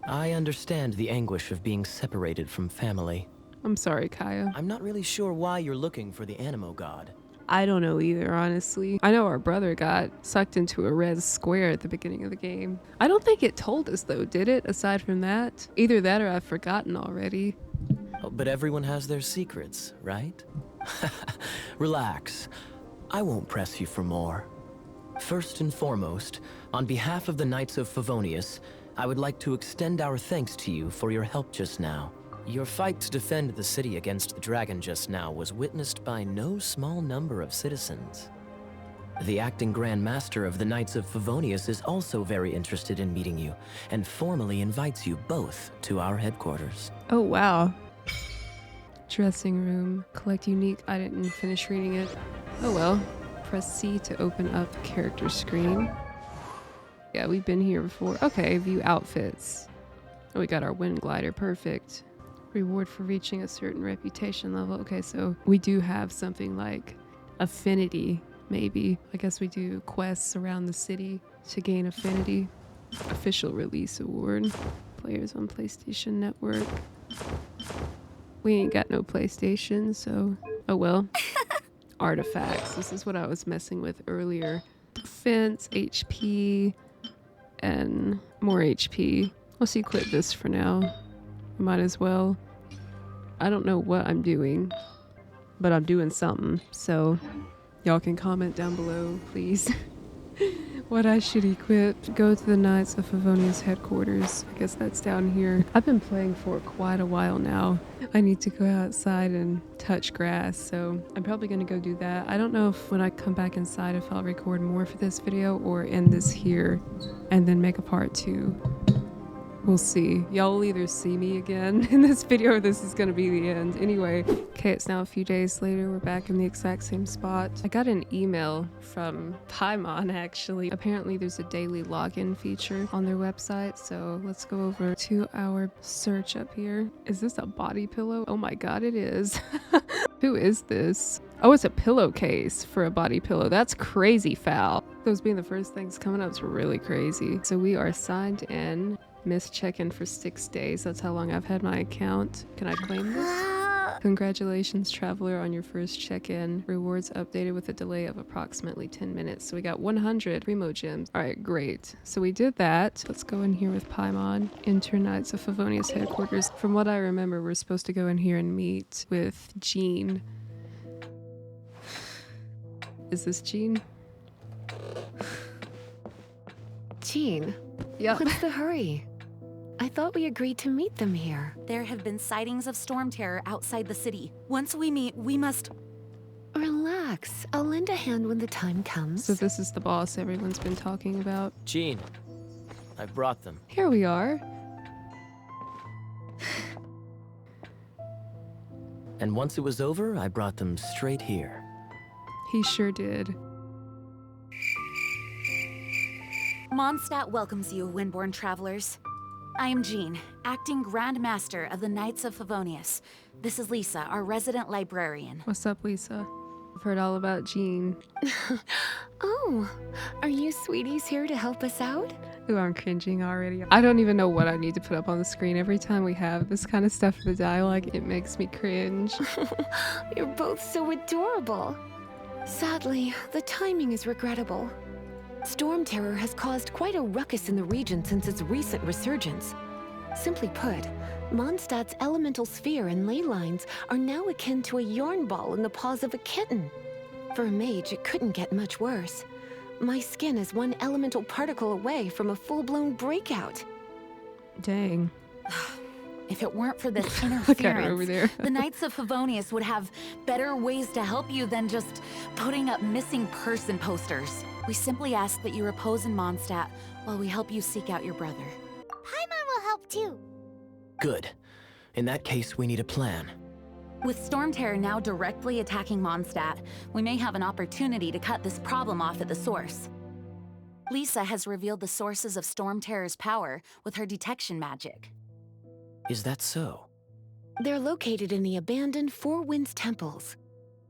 I understand the anguish of being separated from family. I'm sorry, Kaya. I'm not really sure why you're looking for the Animo God. I don't know either, honestly. I know our brother got sucked into a red square at the beginning of the game. I don't think it told us though, did it? Aside from that? Either that or I've forgotten already. Oh, but everyone has their secrets, right? Relax. I won't press you for more. First and foremost, on behalf of the Knights of Favonius, I would like to extend our thanks to you for your help just now. Your fight to defend the city against the dragon just now was witnessed by no small number of citizens. The acting Grand Master of the Knights of Favonius is also very interested in meeting you, and formally invites you both to our headquarters. Oh, wow. Dressing room. Collect unique. I didn't finish reading it. Oh well. Press C to open up character screen. Yeah, we've been here before. Okay, view outfits. Oh, we got our wind glider. Perfect. Reward for reaching a certain reputation level. Okay, so we do have something like affinity, maybe. I guess we do quests around the city to gain affinity. Official release award. Players on PlayStation Network. We ain't got no PlayStation, so oh well. Artifacts. This is what I was messing with earlier. Defense, HP, and more HP. Let's equip this for now. Might as well. I don't know what I'm doing, but I'm doing something. So y'all can comment down below, please. What I should equip. Go to the Knights of Favonius headquarters. I guess that's down here. I've been playing for quite a while now. I need to go outside and touch grass, so I'm probably going to go do that. I don't know if when I come back inside if I'll record more for this video or end this here and then make a part 2. We'll see. Y'all will either see me again in this video or this is gonna be the end. Anyway, okay, it's now a few days later. We're back in the exact same spot. I got an email from Paimon, actually. Apparently there's a daily login feature on their website, so let's go over to our search up here. Is this a body pillow? Oh my god, it is. Who is this? Oh, it's a pillowcase for a body pillow. That's crazy foul. Those being the first things coming up is really crazy. So we are signed in. Missed check-in for 6 days. That's how long I've had my account. Can I claim this? Congratulations, traveler, on your first check-in. Rewards updated with a delay of approximately 10 minutes. So we got 100 Primo gems. All right, great. So we did that. Let's go in here with Paimon. Enter Knights of Favonius headquarters. From what I remember, we're supposed to go in here and meet with Jean. Is this Jean? Jean, Yeah. what's the hurry? I thought we agreed to meet them here. There have been sightings of storm terror outside the city. Once we meet, we must... Relax. I'll lend a hand when the time comes. So this is the boss everyone's been talking about. Jean, I brought them. Here we are. And once it was over, I brought them straight here. He sure did. Mondstadt welcomes you, Windborn travelers. I am Jean, acting Grand Master of the Knights of Favonius. This is Lisa, our resident librarian. What's up, Lisa? I've heard all about Jean. Oh, are you sweeties here to help us out? Ooh, I'm cringing already. I don't even know what I need to put up on the screen. Every time we have this kind of stuff in the dialogue, it makes me cringe. You're both so adorable. Sadly, the timing is regrettable. Storm terror has caused quite a ruckus in the region since its recent resurgence. Simply put, Mondstadt's elemental sphere and ley lines are now akin to a yarn ball in the paws of a kitten. For a mage, it couldn't get much worse. My skin is one elemental particle away from a full-blown breakout. Dang. If it weren't for this Look at her over interference, there. the Knights of Favonius would have better ways to help you than just putting up missing person posters. We simply ask that you repose in Mondstadt while we help you seek out your brother. Paimon will help too. Good. In that case, we need a plan. With Storm Terror now directly attacking Mondstadt, we may have an opportunity to cut this problem off at the source. Lisa has revealed the sources of Storm Terror's power with her detection magic. Is that so? They're located in the abandoned Four Winds temples.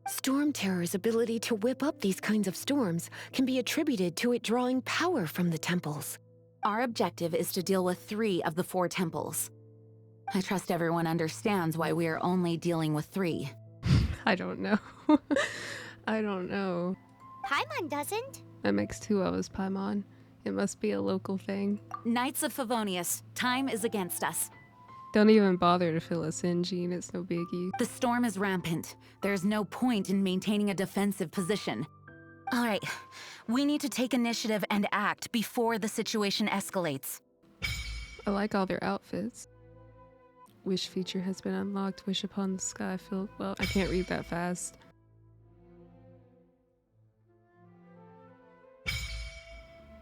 Storm Terror's ability to whip up these kinds of storms can be attributed to it drawing power from the temples. Our objective is to deal with 3 of the 4 temples. I trust everyone understands why we are only dealing with 3. I don't know. I don't know. Paimon doesn't. That makes 2 of us, Paimon. It must be a local thing. Knights of Favonius, time is against us. Don't even bother to fill us in, Jean. It's no biggie. The storm is rampant. There's no point in maintaining a defensive position. All right, we need to take initiative and act before the situation escalates. I like all their outfits. Wish feature has been unlocked. Wish upon the sky filled. Well, I can't read that fast.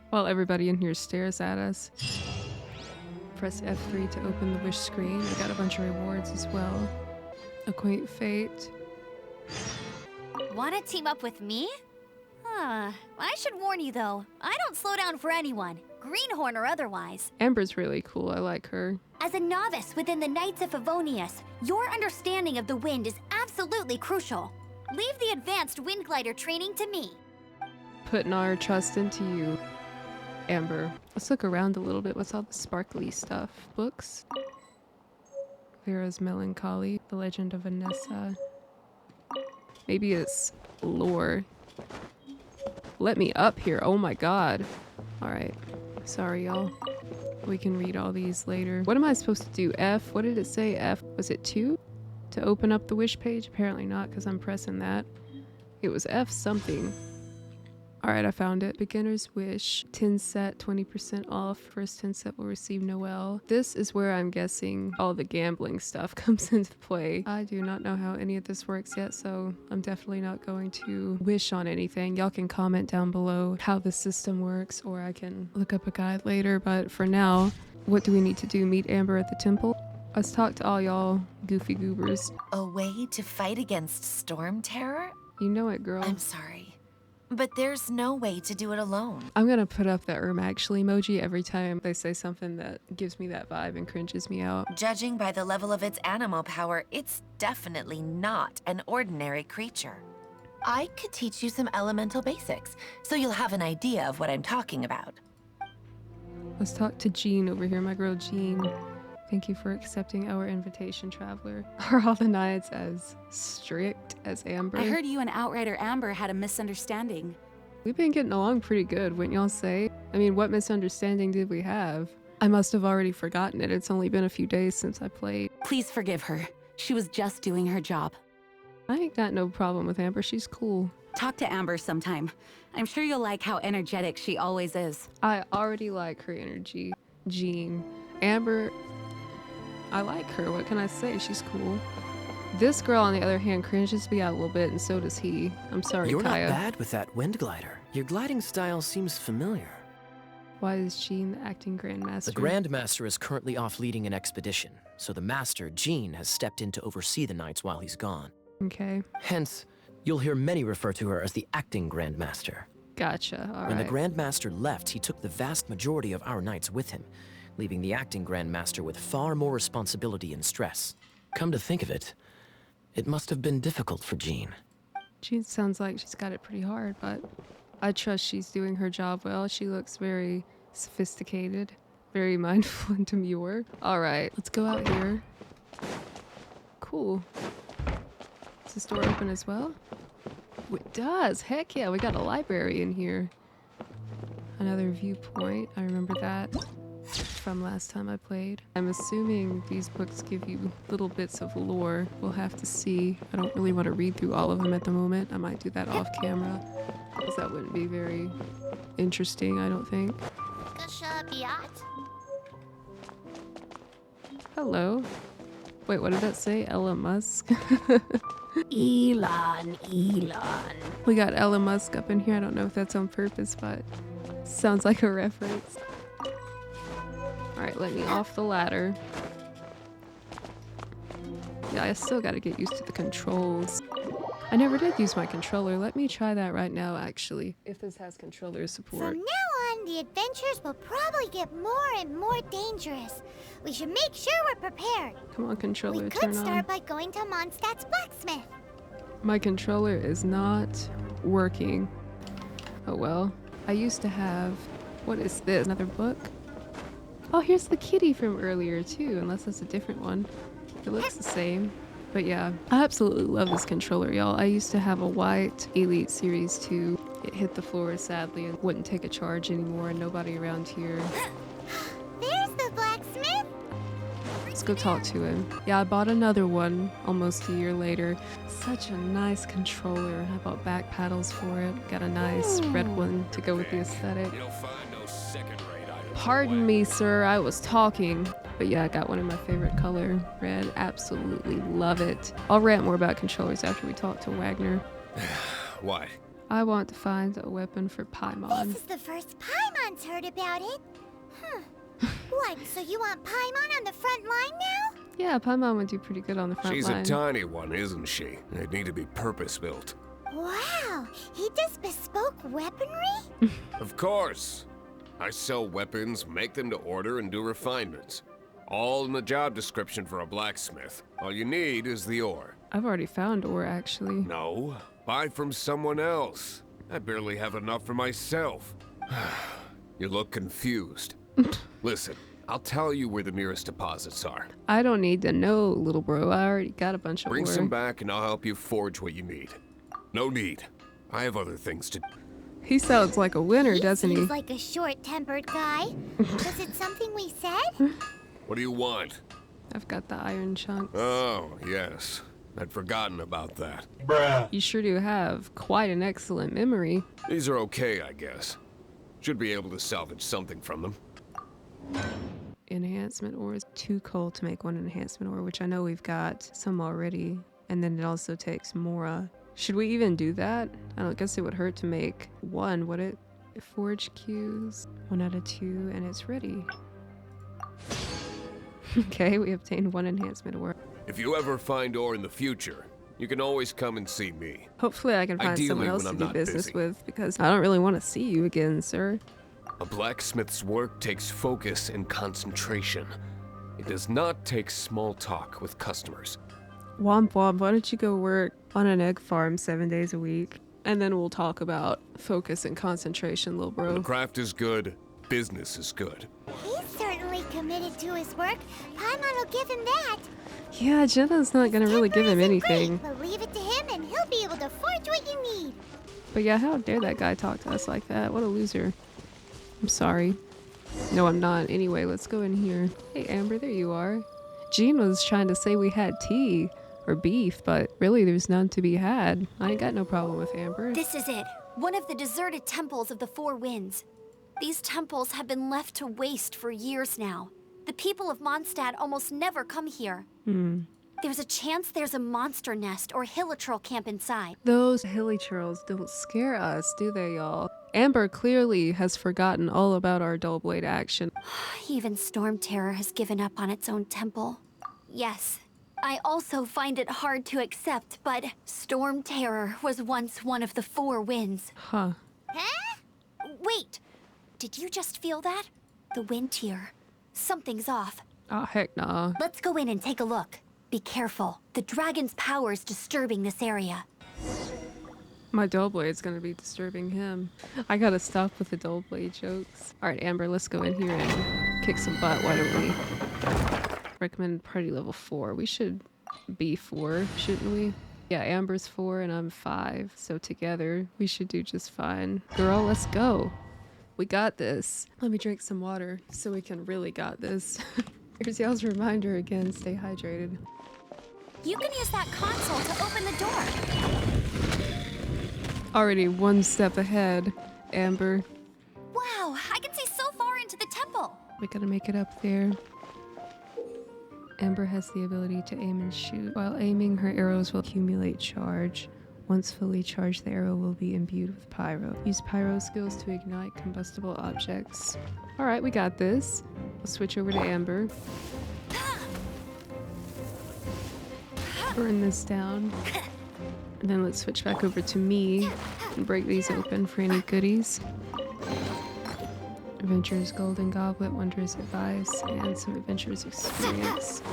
While everybody in here stares at us. Press F3 to open the wish screen. We got a bunch of rewards as well. Acquaint fate. Wanna team up with me? I should warn you though, I don't slow down for anyone, greenhorn or otherwise. Amber's really cool. I like her. As a novice within the Knights of Favonius, your understanding of the wind is absolutely crucial. Leave the advanced wind glider training to me. Putting our trust into you, Amber. Let's look around a little bit. What's all the sparkly stuff? Books? Vera's Melancholy. The Legend of Vanessa. Maybe it's lore. Let me up here. Oh my god. Alright. Sorry, y'all. We can read all these later. What am I supposed to do? F? What did it say? F? Was it 2? To open up the wish page? Apparently not, because I'm pressing that. It was F something. Alright, I found it. Beginner's Wish. 10 set, 20% off. First 10 set will receive Noel. This is where I'm guessing all the gambling stuff comes into play. I do not know how any of this works yet, so I'm definitely not going to wish on anything. Y'all can comment down below how the system works, or I can look up a guide later. But for now, what do we need to do? Meet Amber at the temple? Let's talk to all y'all goofy goobers. A way to fight against storm terror? You know it, girl. I'm sorry. But there's no way to do it alone. I'm gonna put up the actually emoji every time they say something that gives me that vibe and cringes me out. Judging by the level of its animal power, it's definitely not an ordinary creature. I could teach you some elemental basics, so you'll have an idea of what I'm talking about. Let's talk to Jean over here, my girl Jean. Thank you for accepting our invitation, traveler. Are all the knights as strict as Amber? I heard you and Outrider Amber had a misunderstanding. We've been getting along pretty good, wouldn't y'all say? I mean, what misunderstanding did we have? I must have already forgotten it. It's only been a few days since I played. Please forgive her. She was just doing her job. I ain't got no problem with Amber. She's cool. Talk to Amber sometime. I'm sure you'll like how energetic she always is. I already like her energy. Jean. Amber, I like her. What can I say? She's cool. This girl, on the other hand, cringes me out a little bit, and so does he. I'm sorry, You're Kaya. not bad with that wind glider. Your gliding style seems familiar. Why is Jean the acting Grandmaster? The Grandmaster is currently off leading an expedition, so the Master, Jean, has stepped in to oversee the knights while he's gone. Okay. Hence, you'll hear many refer to her as the acting Grandmaster. Gotcha. All When right. the Grandmaster left, he took the vast majority of our knights with him, leaving the acting Grandmaster with far more responsibility and stress. Come to think of it, it must have been difficult for Jean. Jean sounds like she's got it pretty hard, but I trust she's doing her job well. She looks very sophisticated, very mindful and demure. All right, let's go out here. Cool. Is this door open as well? Oh, it does. Heck yeah, we got a library in here. Another viewpoint. I remember that from last time I played. I'm assuming these books give you little bits of lore. We'll have to see. I don't really want to read through all of them at the moment. I might do that off camera, because that wouldn't be very interesting, I don't think. Gacha Biat. Hello. Wait, what did that say? Ella Musk? Elon. We got Ella Musk up in here. I don't know if that's on purpose, but sounds like a reference. Alright, let me off the ladder. Yeah, I still gotta get used to the controls. I never did use my controller. Let me try that right now, actually, if this has controller support. From now on, the adventures will probably get more and more dangerous. We should make sure we're prepared. Come on, controller, We turn could on. start by going to Mondstadt's blacksmith. My controller is not working. Oh well. I used to have... What is this? Another book? Oh, here's the kitty from earlier too, unless that's a different one. It looks the same. But yeah, I absolutely love this controller, y'all. I used to have a white Elite Series 2. It hit the floor sadly and wouldn't take a charge anymore, and nobody around here. There's the blacksmith. Let's go talk to him. Yeah, I bought another one almost a year later. Such a nice controller. I bought back paddles for it. Got a nice red one to go with the aesthetic. You'll find no second-rate items. Pardon me, sir, I was talking. But yeah, I got one in my favorite color, red. Absolutely love it. I'll rant more about controllers after we talk to Wagner. What? I want to find a weapon for Paimon. This is the first Paimon's heard about it. What, so you want Paimon on the front line now? Yeah, Paimon would do pretty good on the front She's line. a tiny one, isn't she? They'd need to be purpose-built. Wow, he does bespoke weaponry? Of course. I sell weapons, make them to order, and do refinements. All in the job description for a blacksmith. All you need is the ore. I've already found ore, actually. No, buy from someone else. I barely have enough for myself. You look confused. Listen, I'll tell you where the nearest deposits are. I don't need to know, little bro. I already got a bunch of Bring ore. some back and I'll help you forge what you need. No need. I have other things to do. He sounds like a winner, doesn't he? Seems like a short-tempered guy. Was it something we said? What do you want? I've got the iron chunks. Oh, yes. I'd forgotten about that. You sure do have quite an excellent memory. These are okay, I guess. Should be able to salvage something from them. Enhancement ore is too cold to make one enhancement ore, which I know we've got some already. And then it also takes Mora. Should we even do that? I don't guess it would hurt to make one, would it? Forge queues, 1 out of 2, and it's ready. Okay, we obtained 1 enhancement ore. If you ever find ore in the future, you can always come and see me. Hopefully I can find Ideally, someone else when to I'm do not business busy. with, because I don't really want to see you again, sir. A blacksmith's work takes focus and concentration. It does not take small talk with customers. Womp womp, why don't you go work on an egg farm 7 days a week? And then we'll talk about focus and concentration, little When bro. the craft is good, business is good. He's certainly committed to his work. Paimon will give him that. Yeah, Jenna's not gonna really give him anything. Great, but leave it to him and he'll be able to forge what you need. But yeah, how dare that guy talk to us like that? What a loser. I'm sorry. No, I'm not. Anyway, let's go in here. Hey, Amber, there you are. Jean was trying to say we had tea or beef, but really there's none to be had. I ain't got no problem with Amber. This is it. One of the deserted temples of the Four Winds. These temples have been left to waste for years now. The people of Mondstadt almost never come here. There's a chance there's a monster nest or hilichurl camp inside. Those hilichurls don't scare us, do they, y'all? Amber clearly has forgotten all about our dull blade action. Even Storm Terror has given up on its own temple. Yes, I also find it hard to accept, but Storm Terror was once one of the Four Winds. Huh. Huh? Wait, did you just feel that? The wind here. Something's off. Oh, heck nah. Let's go in and take a look. Be careful. The dragon's power is disturbing this area. My dull blade's gonna be disturbing him. I gotta stop with the dull blade jokes. Alright, Amber, let's go in here and kick some butt. Why don't we? Recommend party level 4. We should be 4, shouldn't we? Yeah, Amber's 4 and I'm 5. So together, we should do just fine. Girl, let's go. We got this. Let me drink some water so we can really got this. Here's y'all's reminder again, stay hydrated. You can use that console to open the door. Already one step ahead, Amber. Wow, I can see so far into the temple. We gotta make it up there. Amber has the ability to aim and shoot. While aiming, her arrows will accumulate charge. Once fully charged, the arrow will be imbued with pyro. Use pyro skills to ignite combustible objects. Alright, we got this. We'll switch over to Amber. Burn this down. And then let's switch back over to me and break these open for any goodies. Adventurer's Golden Goblet, Wondrous Advice, and some Adventurer's Experience.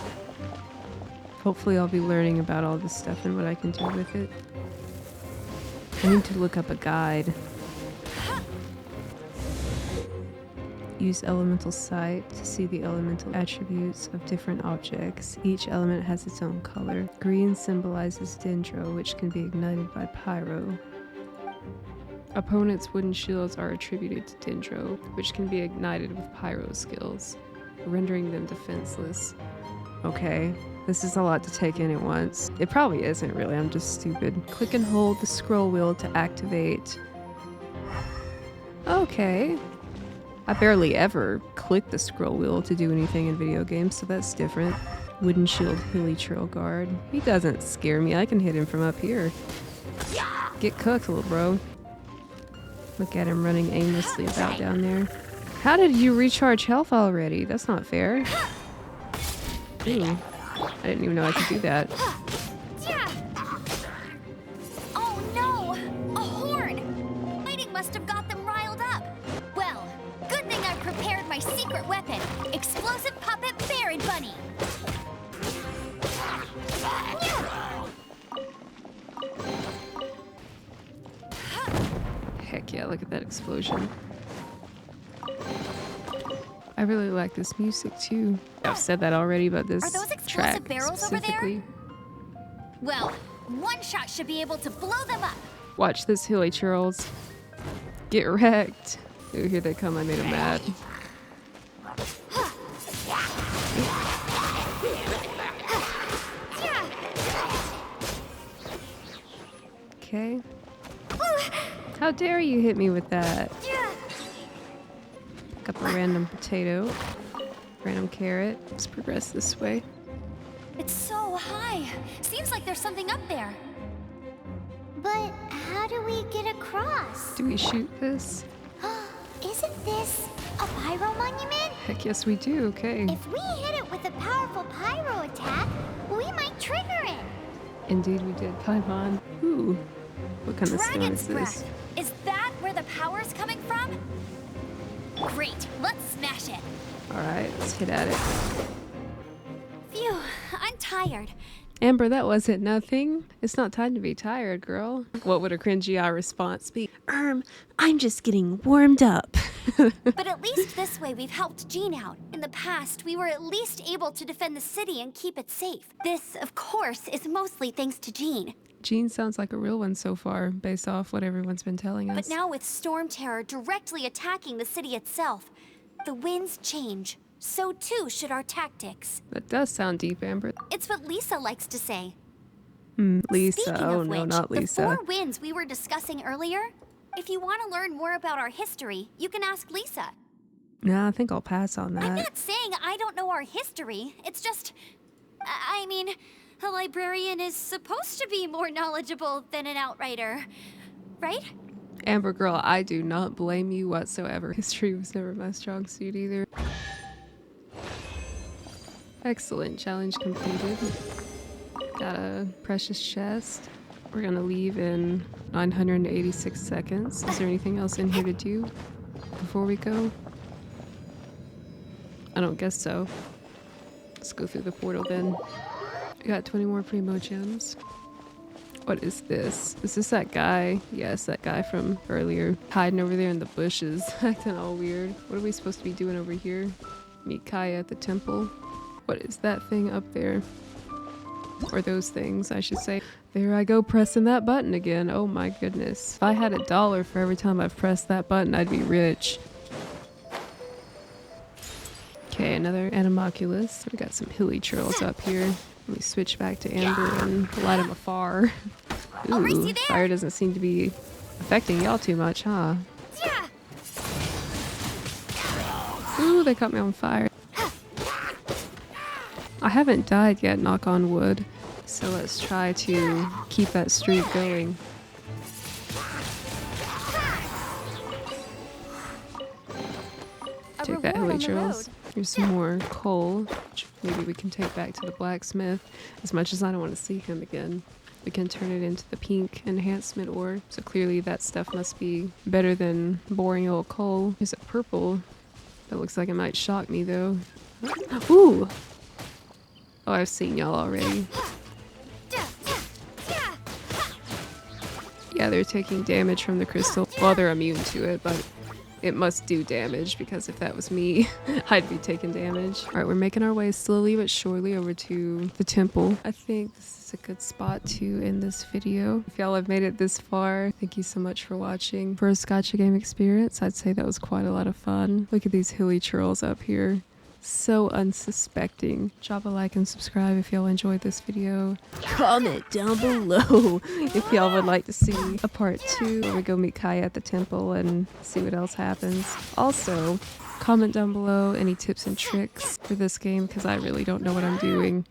Hopefully I'll be learning about all this stuff and what I can do with it. I need to look up a guide. Use Elemental Sight to see the elemental attributes of different objects. Each element has its own color. Green symbolizes Dendro, which can be ignited by pyro. Opponents' wooden shields are attributed to Dendro, which can be ignited with pyro skills, rendering them defenseless. Okay, this is a lot to take in at once. It probably isn't really, I'm just stupid. Click and hold the scroll wheel to activate. Okay. I barely ever click the scroll wheel to do anything in video games, so that's different. Wooden shield hilichurl guard. He doesn't scare me, I can hit him from up here. Get cooked, little bro. Look at him running aimlessly about down there. How did you recharge health already? That's not fair. Ooh, I didn't even know I could do that. Oh no! A horn! Fighting must have got them riled up. Well, good thing I prepared my secret weapon, explosive puppet Baron Bunny. Heck yeah, look at that explosion. I really like this music too. I've said that already, but this Are those explosive track barrels over there? specifically. Well, one shot should be able to blow them up. Watch this, hilichurls. Get wrecked. Ooh, here they come, I made them mad. Okay. How dare you hit me with that? Pick up a random potato. Random carrot. Let's progress this way. It's so high. Seems like there's something up there. But how do we get across? Do we shoot this? Isn't this a pyro monument? Heck yes we do, okay. If we hit it with a powerful pyro attack, we might trigger it. Indeed we did, Paimon. Ooh. What kind of stone Dragon's is this? breath. Is that where the power's coming from? Great. Let's smash it. Alright, let's hit at it. Phew. I'm tired. Amber, that wasn't nothing. It's not time to be tired, girl. What would a cringy eye response be? I'm just getting warmed up. But at least this way we've helped Jean out. In the past, we were at least able to defend the city and keep it safe. This, of course, is mostly thanks to Jean. Jean sounds like a real one so far, based off what everyone's been telling us. But now with Storm Terror directly attacking the city itself, the winds change. So too should our tactics. That does sound deep, Amber. It's what Lisa likes to say. Lisa. Speaking Oh of no, which, not the Lisa. 4 winds we were discussing earlier, if you want to learn more about our history, you can ask Lisa. Nah, I think I'll pass on I'm that. not saying I don't know our history. It's just, I mean, a librarian is supposed to be more knowledgeable than an outrider, right? Amber girl, I do not blame you whatsoever. History was never my strong suit either. Excellent, challenge completed. Got a precious chest. We're gonna leave in 986 seconds. Is there anything else in here to do before we go? I don't guess so. Let's go through the portal then. We got 20 more primo gems. What is this? Is this that guy? Yes, that guy from earlier. Hiding over there in the bushes, acting all weird. What are we supposed to be doing over here? Meet Kaya at the temple. What is that thing up there? Or those things, I should say. There I go pressing that button again. Oh my goodness. If I had $1 for every time I've pressed that button, I'd be rich. Okay, another Animalculus. We got some hilly churls up here. Let me switch back to Amber and light them afar. Ooh, fire doesn't seem to be affecting y'all too much, huh? Ooh, they caught me on fire. I haven't died yet, knock on wood. So let's try to keep that streak going. Take that, hilly churls. Here's some more coal, which maybe we can take back to the blacksmith. As much as I don't want to see him again, we can turn it into the pink enhancement ore. So clearly that stuff must be better than boring old coal. There's a purple. That looks like it might shock me though. Ooh! Oh, I've seen y'all already. Yeah, they're taking damage from the crystal. Well, they're immune to it, but it must do damage because if that was me, I'd be taking damage. All right, we're making our way slowly but surely over to the temple. I think this is a good spot to end this video. If y'all have made it this far, thank you so much for watching. First gacha game experience, I'd say that was quite a lot of fun. Look at these hilly churls up here. So unsuspecting. Drop a like and subscribe if y'all enjoyed this video. Comment down below if y'all would like to see a part 2 where we go meet Kaya at the temple and see what else happens. Also, comment down below any tips and tricks for this game because I really don't know what I'm doing.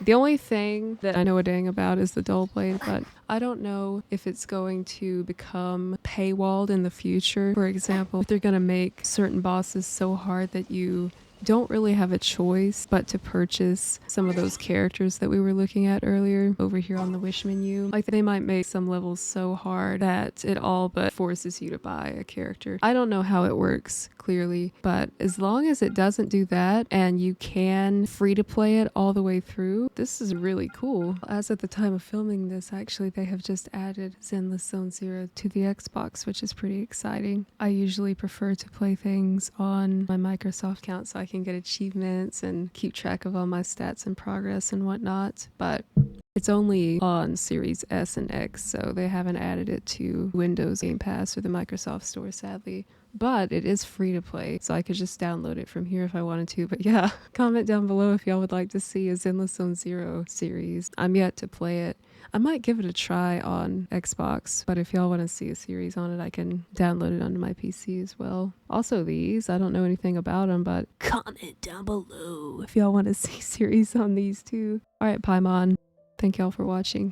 The only thing that I know a dang about is the dull blade, but I don't know if it's going to become paywalled in the future. For example, if they're going to make certain bosses so hard that you don't really have a choice but to purchase some of those characters that we were looking at earlier over here on the wish menu. Like they might make some levels so hard that it all but forces you to buy a character. I don't know how it works clearly, but as long as it doesn't do that and you can free to play it all the way through, this is really cool. As at the time of filming this, actually they have just added Zenless Zone Zero to the Xbox, which is pretty exciting. I usually prefer to play things on my Microsoft account so I can get achievements and keep track of all my stats and progress and whatnot, but it's only on Series S and X, so they haven't added it to Windows Game Pass or the Microsoft Store, sadly. But it is free to play, so I could just download it from here if I wanted to. But yeah, comment down below if y'all would like to see a Zenless Zone Zero series. I'm yet to play it. I might give it a try on Xbox, but if y'all want to see a series on it, I can download it onto my PC as well. Also these, I don't know anything about them, but comment down below if y'all want to see series on these too. Alright, Paimon, thank y'all for watching.